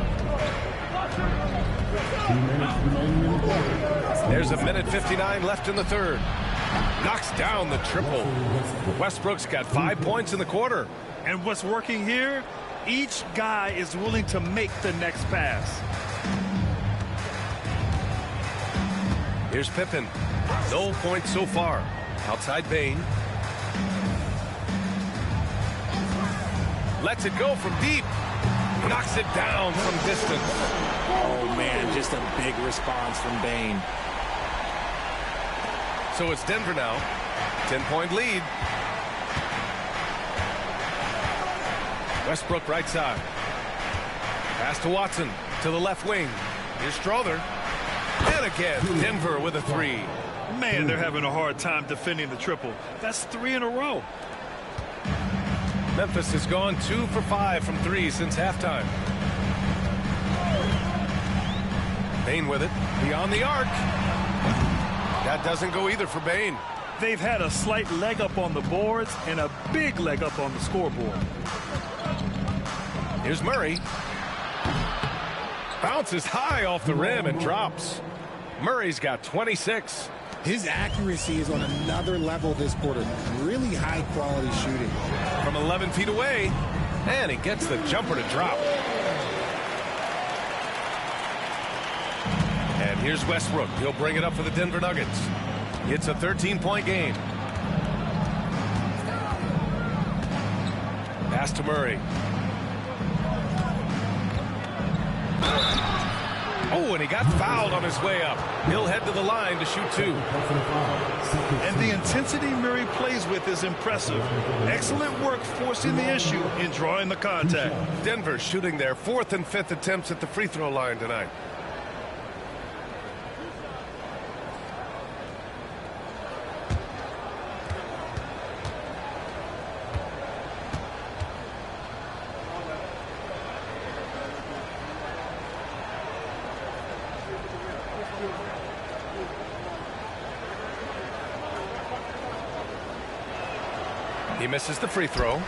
There's a minute 59 left in the third. Knocks down the triple. Westbrook's got 5 points in the quarter. And what's working here? Each guy is willing to make the next pass. Here's Pippen. No points so far. Outside Bane. Lets it go from deep. Knocks it down from distance. Oh, man, just a big response from Bane. So it's Denver now. 10-point lead. Westbrook right side. Pass to Watson to the left wing. Here's Strother. And again, Denver with a 3. Man, they're having a hard time defending the triple. That's 3 in a row. Memphis has gone 2 for 5 from 3 since halftime. Bane with it. Beyond the arc. That doesn't go either for Bane. They've had a slight leg up on the boards and a big leg up on the scoreboard. Here's Murray. Bounces high off the rim and drops. Murray's got 26. His accuracy is on another level this quarter. Really high quality shooting. From 11 feet away. And he gets the jumper to drop. And here's Westbrook. He'll bring it up for the Denver Nuggets. It's a 13-point game. Pass to Murray. Oh, and he got fouled on his way up. He'll head to the line to shoot 2. And the intensity Murray plays with is impressive. Excellent work forcing the issue and drawing the contact. Denver shooting their 4th and 5th attempts at the free throw line tonight. He misses the free throw.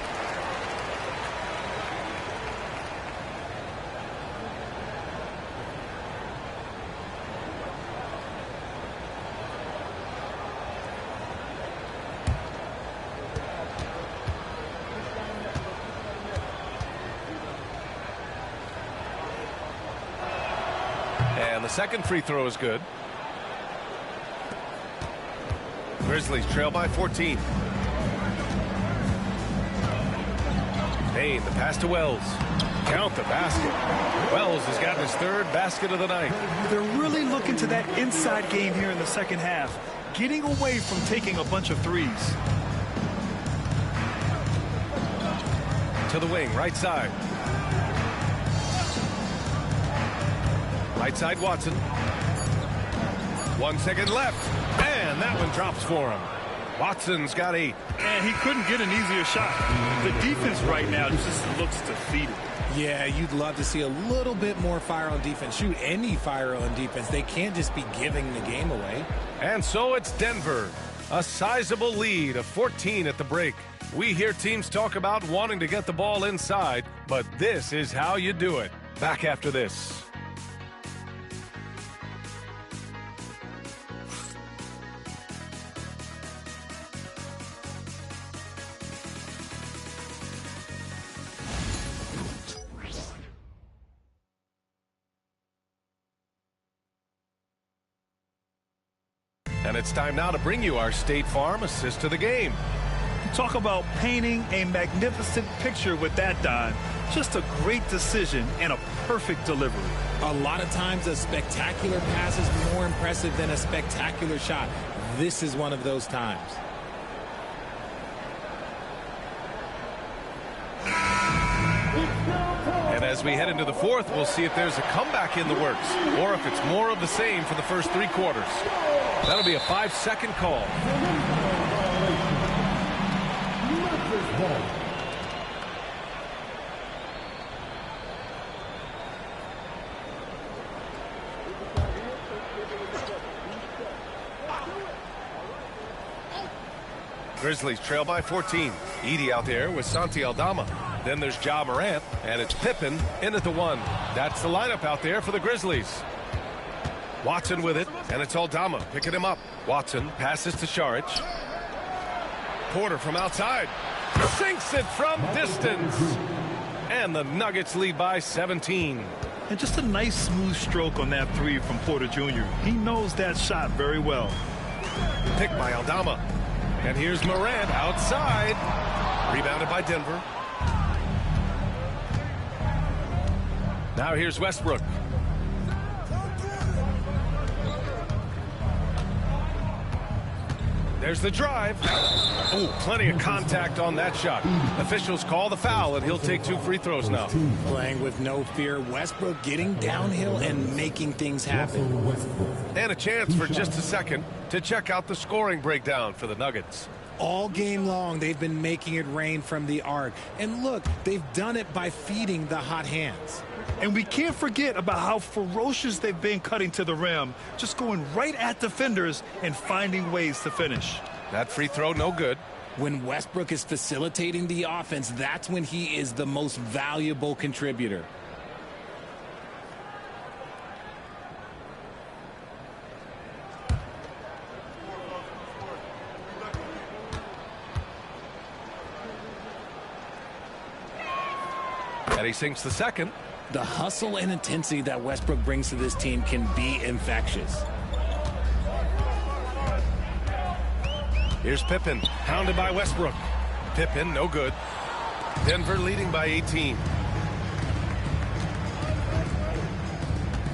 And the second free throw is good. Grizzlies trail by 14. Bane, the pass to Wells. Count the basket. Wells has gotten his 3rd basket of the night. They're really looking to that inside game here in the second half, getting away from taking a bunch of threes. To the wing, right side. Right side, Watson. 1 second left. And that one drops for him. Watson's got 8. And he couldn't get an easier shot. The defense right now just looks defeated. Yeah, you'd love to see a little bit more fire on defense. Shoot, any fire on defense. They can't just be giving the game away. And so it's Denver. A sizable lead of 14 at the break. We hear teams talk about wanting to get the ball inside, but this is how you do it. Back after this. And it's time now to bring you our State Farm assist to the game. Talk about painting a magnificent picture with that, Don. Just a great decision and a perfect delivery. A lot of times a spectacular pass is more impressive than a spectacular shot. This is one of those times. And as we head into the 4th, we'll see if there's a comeback in the works or if it's more of the same for the first 3 quarters. That'll be a 5-second call. Grizzlies trail by 14. Edey out there with Santi Aldama. Then there's Ja Morant, and it's Pippen in at the 1. That's the lineup out there for the Grizzlies. Watson with it, and it's Aldama picking him up. Watson passes to Saric. Porter from outside. Sinks it from distance. And the Nuggets lead by 17. And just a nice smooth stroke on that 3 from Porter Jr. He knows that shot very well. Picked by Aldama. And here's Morant outside. Rebounded by Denver. Now here's Westbrook. There's the drive. Oh, plenty of contact on that shot. Officials call the foul, and he'll take 2 free throws now. Playing with no fear. Westbrook getting downhill and making things happen. And a chance for just a second to check out the scoring breakdown for the Nuggets. All game long, they've been making it rain from the arc. And look, they've done it by feeding the hot hands. And we can't forget about how ferocious they've been cutting to the rim, just going right at defenders and finding ways to finish. That free throw, no good. When Westbrook is facilitating the offense, that's when he is the most valuable contributor. And he sinks the second. The hustle and intensity that Westbrook brings to this team can be infectious. Here's Pippen, pounded by Westbrook. Pippen, no good. Denver leading by 18.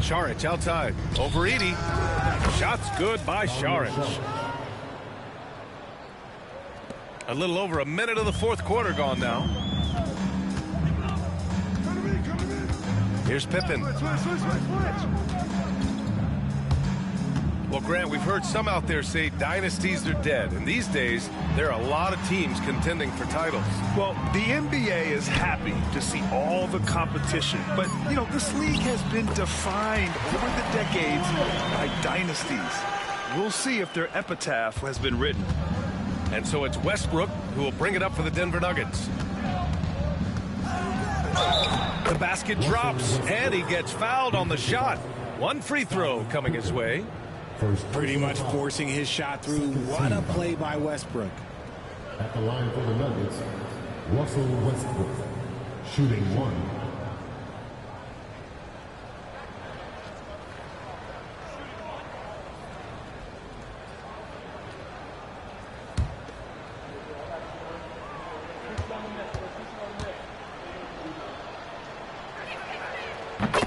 Saric outside, over Edey. Shots good by Saric. A little over a minute of the fourth quarter gone now. Here's Pippen. Well, Grant, we've heard some out there say dynasties are dead. And these days, there are a lot of teams contending for titles. Well, the NBA is happy to see all the competition. But, you know, this league has been defined over the decades by dynasties. We'll see if their epitaph has been written. And so it's Westbrook who will bring it up for the Denver Nuggets. The basket drops, and he gets fouled on the shot. 1 free throw coming his way. Pretty much forcing his shot through. What a play by Westbrook. At the line for the Nuggets, Russell Westbrook, shooting 1.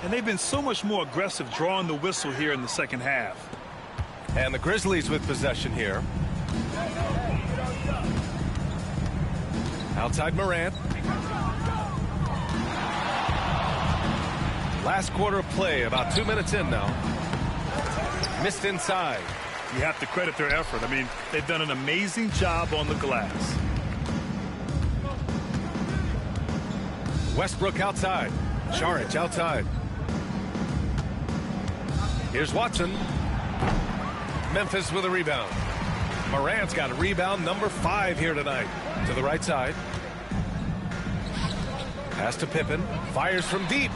And they've been so much more aggressive drawing the whistle here in the second half. And the Grizzlies with possession here. Outside Morant. Last quarter of play, about 2 minutes in now. Missed inside. You have to credit their effort. I mean, they've done an amazing job on the glass. Westbrook outside. Saric outside. Here's Watson. Memphis with a rebound. Morant's got a rebound, number 5 here tonight. To the right side. Pass to Pippen. Fires from deep.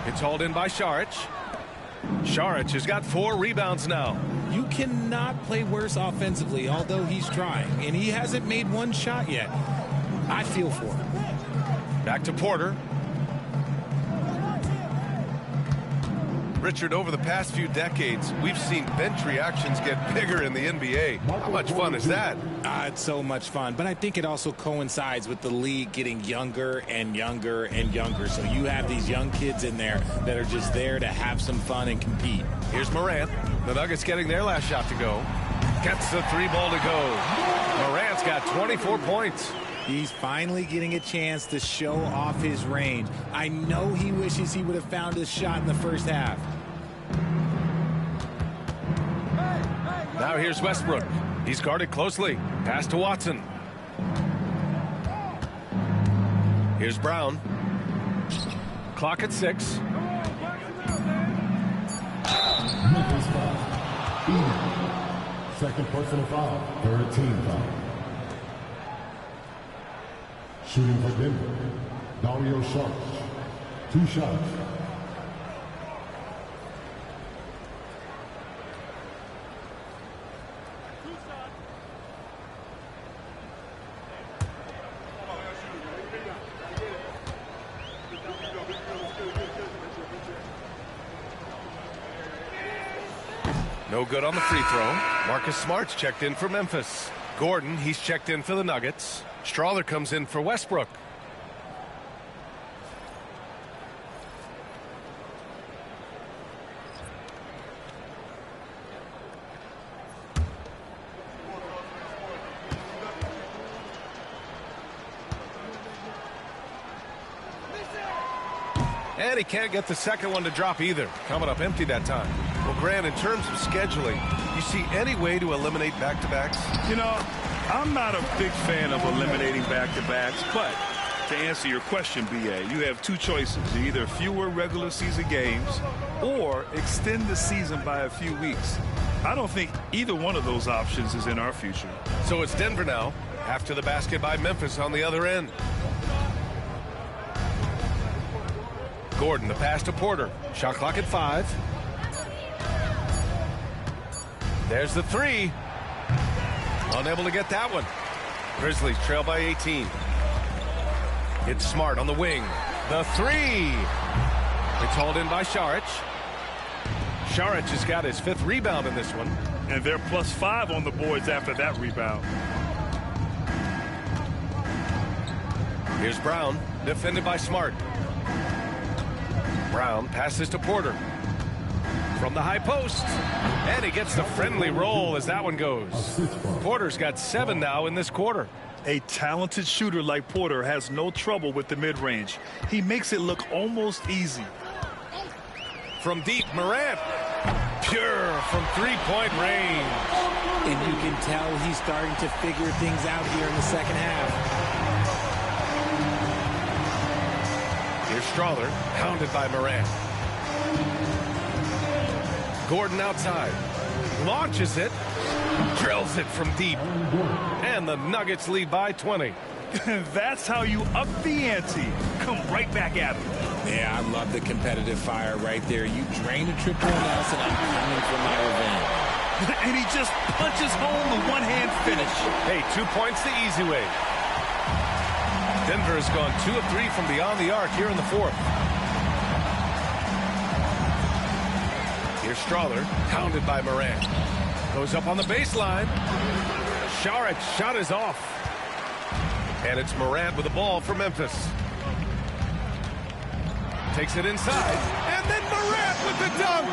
It's hauled in by Saric. Saric has got 4 rebounds now. You cannot play worse offensively, although he's trying. And he hasn't made 1 shot yet. I feel for him. Back to Porter. Richard, over the past few decades, we've seen bench reactions get bigger in the NBA. How much fun is that? It's so much fun, but I think it also coincides with the league getting younger and younger and younger. So you have these young kids in there that are just there to have some fun and compete. Here's Morant. The Nuggets getting their last shot to go. Gets the 3 ball to go. Morant's got 24 points. He's finally getting a chance to show off his range. I know he wishes he would have found his shot in the first half. Now here's Westbrook. He's guarded closely. Pass to Watson. Here's Brown. Clock at 6. Memphis foul. Second personal foul, 3rd team foul. Shooting for Denver, Dario Saric. 2 shots. No good on the free throw. Marcus Smart's checked in for Memphis. Gordon, he's checked in for the Nuggets. Strawther comes in for Westbrook. And he can't get the second one to drop either. Coming up empty that time. Well, Grant, in terms of scheduling, you see any way to eliminate back-to-backs? You know, I'm not a big fan of eliminating back-to-backs, but to answer your question, BA, you have 2 choices. Either fewer regular season games or extend the season by a few weeks. I don't think either one of those options is in our future. So it's Denver now, after the basket by Memphis on the other end. Gordon, the pass to Porter. Shot clock at 5. There's the 3. Unable to get that one. Grizzlies trail by 18. It's Smart on the wing. The 3. It's hauled in by Saric. Saric has got his 5th rebound in this one. And they're +5 on the boards after that rebound. Here's Brown, defended by Smart. Brown passes to Porter. From the high post. And he gets the friendly roll as that one goes. Porter's got 7 now in this quarter. A talented shooter like Porter has no trouble with the mid-range. He makes it look almost easy. From deep, Morant. Pure from 3-point range. And you can tell he's starting to figure things out here in the second half. Here's Strawther, hounded by Morant. Gordon outside. Launches it. Drills it from deep. And the Nuggets lead by 20. That's how you up the ante. Come right back at him. Yeah, I love the competitive fire right there. You drain a triple on us, and I'm coming for my revenge. And he just punches home the one-hand finish. Hey, 2 points the easy way. Denver has gone 2 of 3 from beyond the arc here in the 4th. Here's Strawther, hounded by Morant. Goes up on the baseline. Saric shot is off. And it's Morant with the ball for Memphis. Takes it inside. And then Morant with the dunk.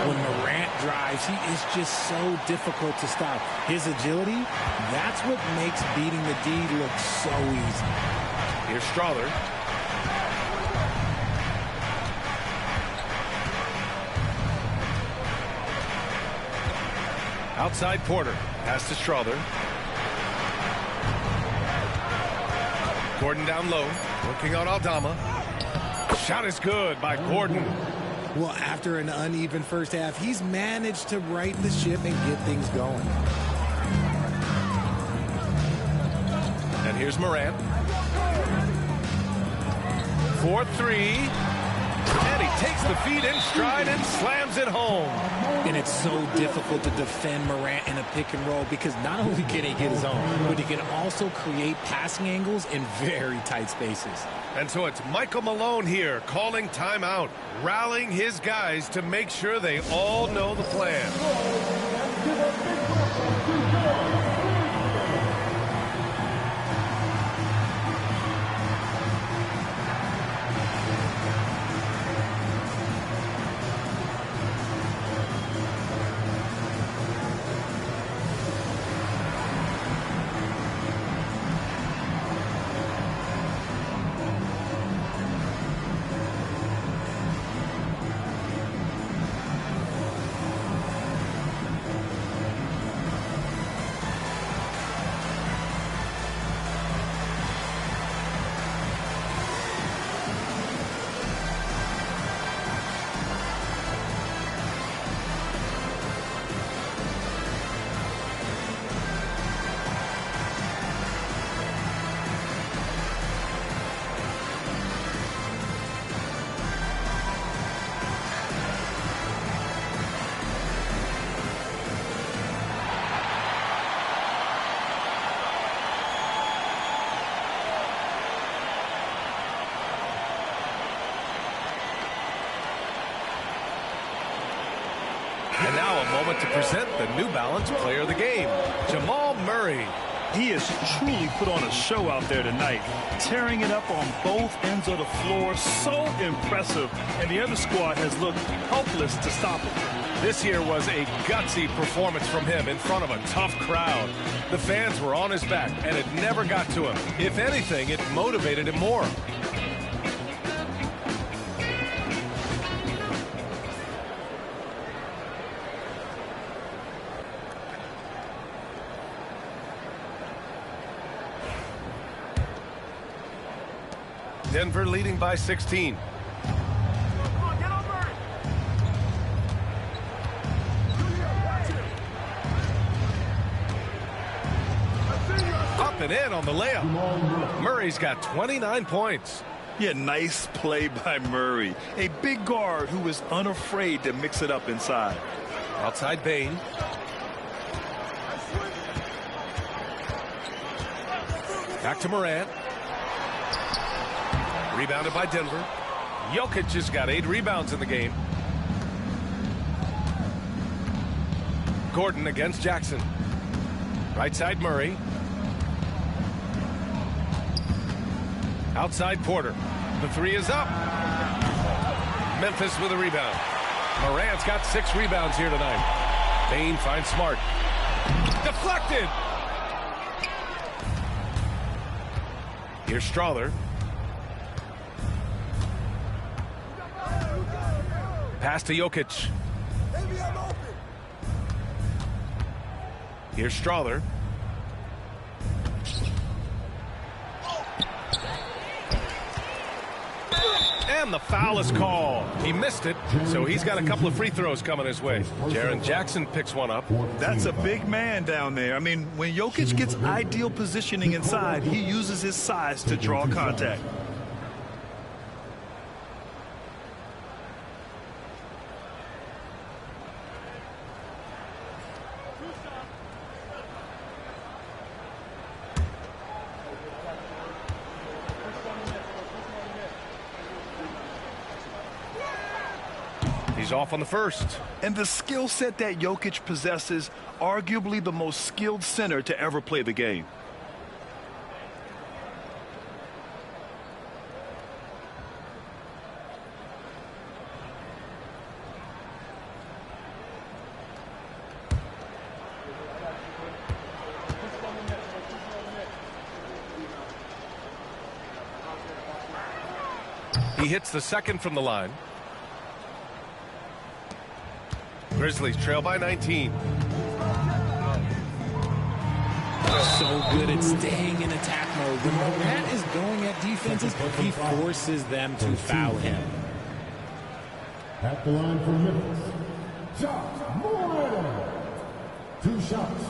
When Morant drives, he is just so difficult to stop. His agility, that's what makes beating the D look so easy. Here's Strawther. Outside Porter. Pass to Strawther. Gordon down low. Working on Aldama. Shot is good by Gordon. Well, after an uneven first half, he's managed to right the ship and get things going. And here's Morant. 4-3. And he takes the feed in stride and slams it home. And it's so difficult to defend Morant in a pick and roll because not only can he get his own, but he can also create passing angles in very tight spaces. And so it's Michael Malone here calling timeout, rallying his guys to make sure they all know the plan. moment to present the New Balance Player of the Game, Jamal Murray. He has truly put on a show out there tonight, tearing it up on both ends of the floor. So impressive, and the other squad has looked helpless to stop him. This here was a gutsy performance from him in front of a tough crowd. The fans were on his back, and it never got to him. If anything, it motivated him more. Denver leading by 16. Up and in on the layup. Murray's got 29 points. Yeah, nice play by Murray. A big guard who is unafraid to mix it up inside. Outside Bain. Back to Morant. Rebounded by Denver. Jokic has got 8 rebounds in the game. Gordon against Jackson. Right side Murray. Outside Porter. The 3 is up. Memphis with a rebound. Morant's got 6 rebounds here tonight. Bain finds Smart. Deflected. Here's Strawther. Pass to Jokic. Here's Strawther. And the foul is called. He missed it, so he's got a couple of free throws coming his way. Jaren Jackson picks one up. That's a big man down there. I mean, when Jokic gets ideal positioning inside, he uses his size to draw contact. He's off on the first. And the skill set that Jokic possesses, arguably the most skilled center to ever play the game. He hits the second from the line. Grizzlies trail by 19. So good at staying in attack mode. When Morant is going at defenses, he forces them to foul him. At the line for Memphis, Josh Morant. 2 shots.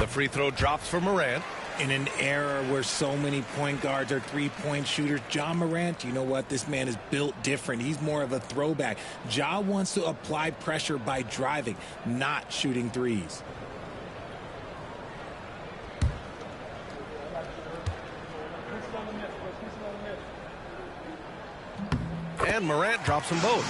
The free throw drops for Morant. In an era where so many point guards are three-point shooters, Ja Morant, you know what? This man is built different. He's more of a throwback. Ja wants to apply pressure by driving, not shooting threes. And Morant drops them both.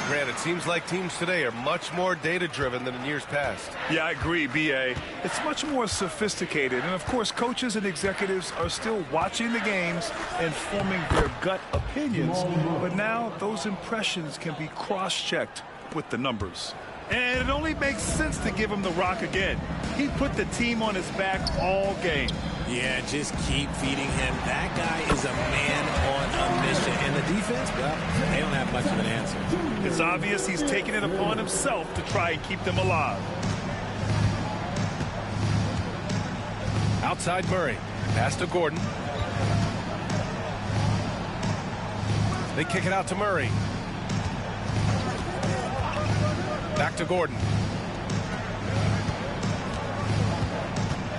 Grant, it seems like teams today are much more data-driven than in years past. Yeah, I agree, B.A. It's much more sophisticated. And, of course, coaches and executives are still watching the games and forming their gut opinions. But now those impressions can be cross-checked with the numbers. And it only makes sense to give him the rock again. He put the team on his back all game. Yeah, just keep feeding him. That guy is a man on a mission. And the defense, well, they don't have much of an answer. It's obvious he's taking it upon himself to try and keep them alive. Outside Murray. Pass to Gordon. They kick it out to Murray. Back to Gordon.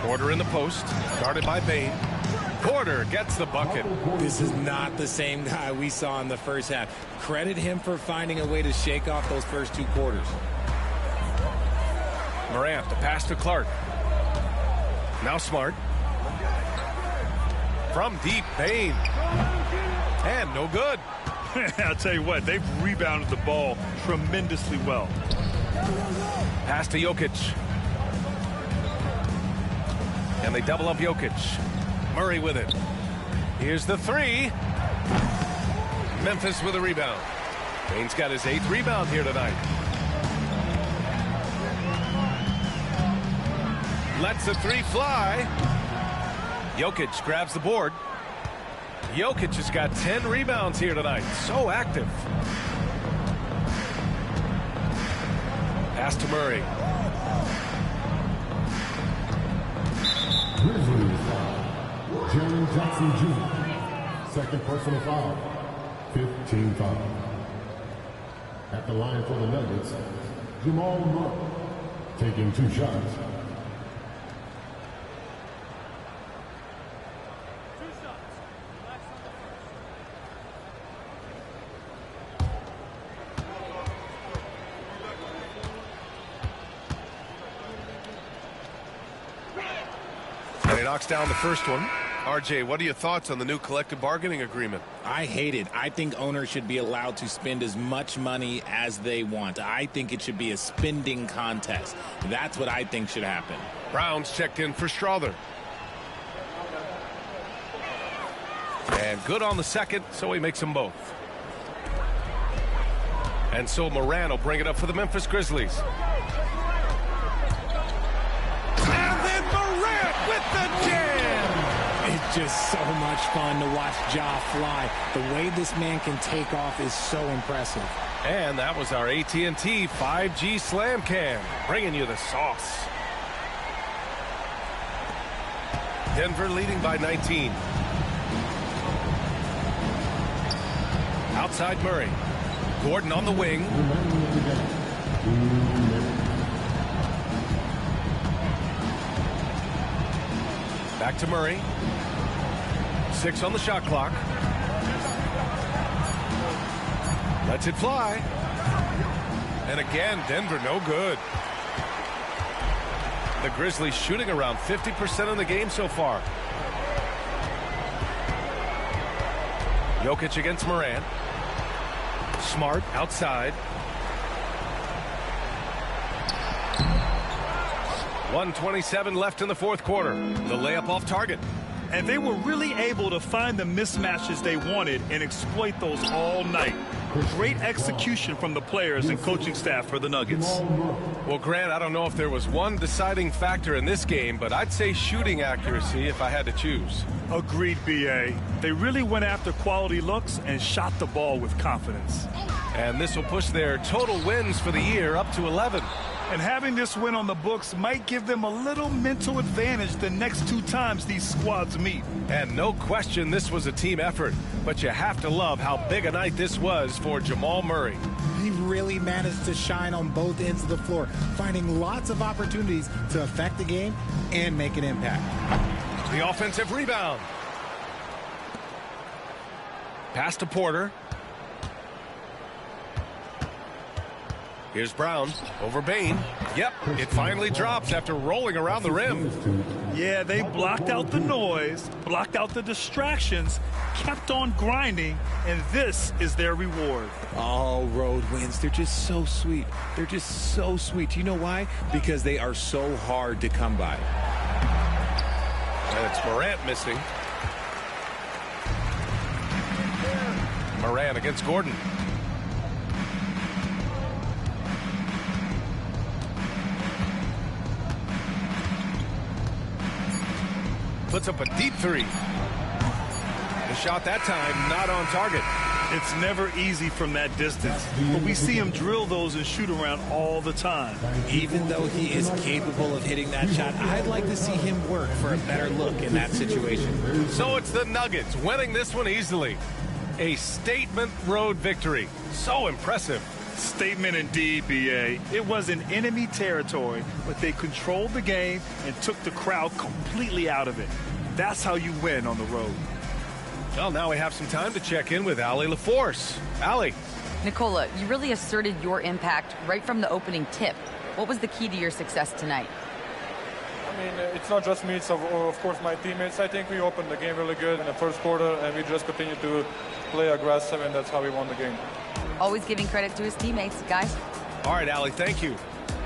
Porter in the post. Guarded by Bain. Porter gets the bucket. This is not the same guy we saw in the first half. Credit him for finding a way to shake off those first 2 quarters. Morant, the pass to Clark. Now Smart. From deep, Bain. And no good. I'll tell you what, they've rebounded the ball tremendously well. Pass to Jokic. And they double up Jokic. Murray with it. Here's the 3. Memphis with a rebound. Bain's got his 8th rebound here tonight. Lets the 3 fly. Jokic grabs the board. Jokic has got 10 rebounds here tonight. So active. Pass to Murray. Grizzlies foul. Jaren Jackson Jr. Second personal foul. 15 foul. At the line for the Nuggets, Jamal Murray taking 2 shots. And he knocks down the first one. RJ, what are your thoughts on the new collective bargaining agreement? I hate it. I think owners should be allowed to spend as much money as they want. I think it should be a spending contest. That's what I think should happen. Brown's checked in for Strother. And good on the second, so he makes them both. And so Moran will bring it up for the Memphis Grizzlies. And then Moran with the jam! It's just so much fun to watch Ja fly. The way this man can take off is so impressive. And that was our AT&T 5G Slam Cam, bringing you the sauce. Denver leading by 19. Outside Murray. Gordon on the wing. Back to Murray. 6 on the shot clock. Lets it fly. And again, Denver no good. The Grizzlies shooting around 50% in the game so far. Jokic against Morant. Smart outside. 1:27 left in the fourth quarter. The layup off target. And they were really able to find the mismatches they wanted and exploit those all night. Great execution from the players and coaching staff for the Nuggets. Well, Grant, I don't know if there was one deciding factor in this game, but I'd say shooting accuracy if I had to choose. Agreed, B.A. They really went after quality looks and shot the ball with confidence. And this will push their total wins for the year up to 11. And having this win on the books might give them a little mental advantage the next 2 times these squads meet. And no question this was a team effort, but you have to love how big a night this was for Jamal Murray. He really managed to shine on both ends of the floor, finding lots of opportunities to affect the game and make an impact. The offensive rebound. Pass to Porter. Here's Brown over Bain. Yep, it finally drops after rolling around the rim. Yeah, they blocked out the noise, blocked out the distractions, kept on grinding, and this is their reward. All road wins, they're just so sweet. They're just so sweet. You know why? Because they are so hard to come by. And it's Morant missing. Morant against Gordon. Puts up a deep 3. The shot that time not on target. It's never easy from that distance, but we see him drill those and shoot around all the time. Even though he is capable of hitting that shot, I'd like to see him work for a better look in that situation. So it's the Nuggets winning this one easily. A statement road victory. So impressive. Statement indeed, B.A. It was in enemy territory, but they controlled the game and took the crowd completely out of it. That's how you win on the road. Well, now we have some time to check in with Allie LaForce. Allie. Nikola, you really asserted your impact right from the opening tip. What was the key to your success tonight? I mean, it's not just me, it's of course my teammates. I think we opened the game really good in the first quarter, and we just continued to play aggressive, and that's how we won the game. Always giving credit to his teammates, guys. All right, Allie, thank you.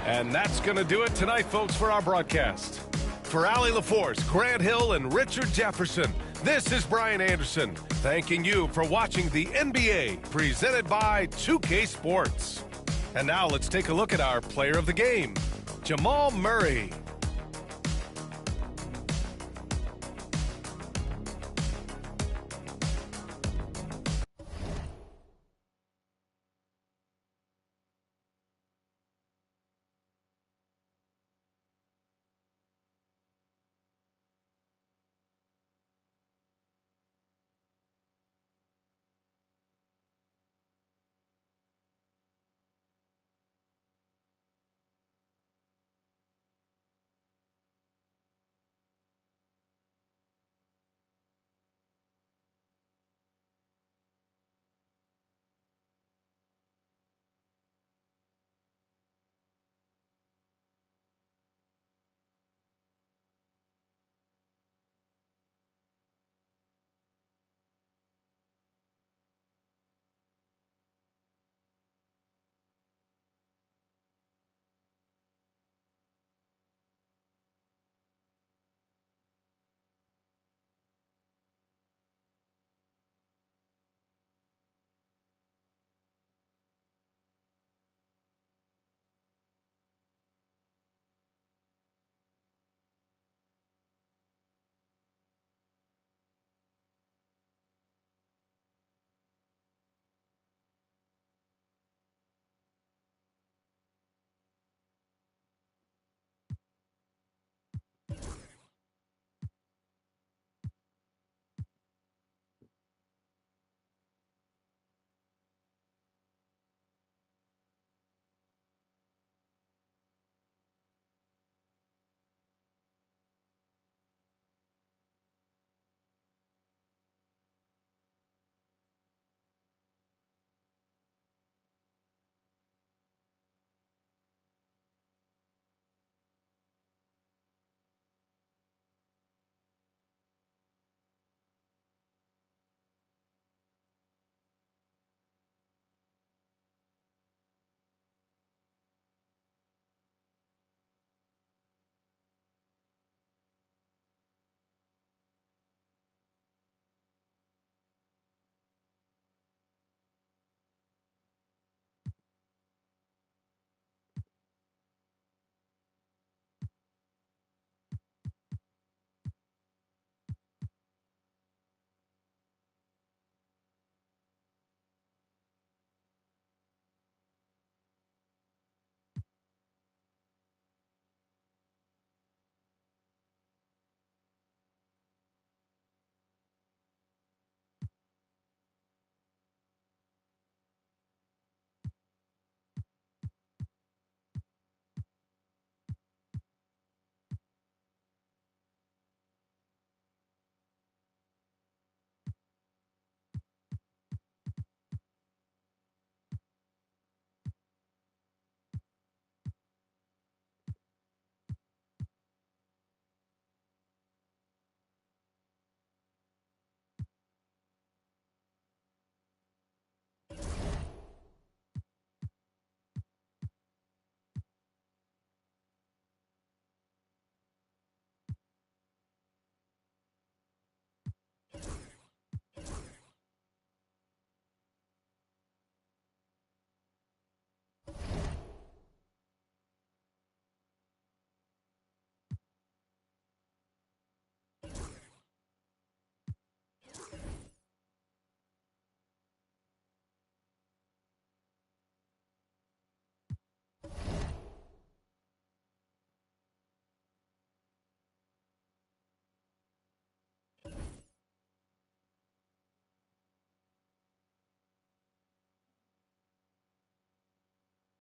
And that's going to do it tonight, folks, for our broadcast. For Allie LaForce, Grant Hill, and Richard Jefferson, this is Brian Anderson, thanking you for watching the NBA, presented by 2K Sports. And now let's take a look at our player of the game, Jamal Murray.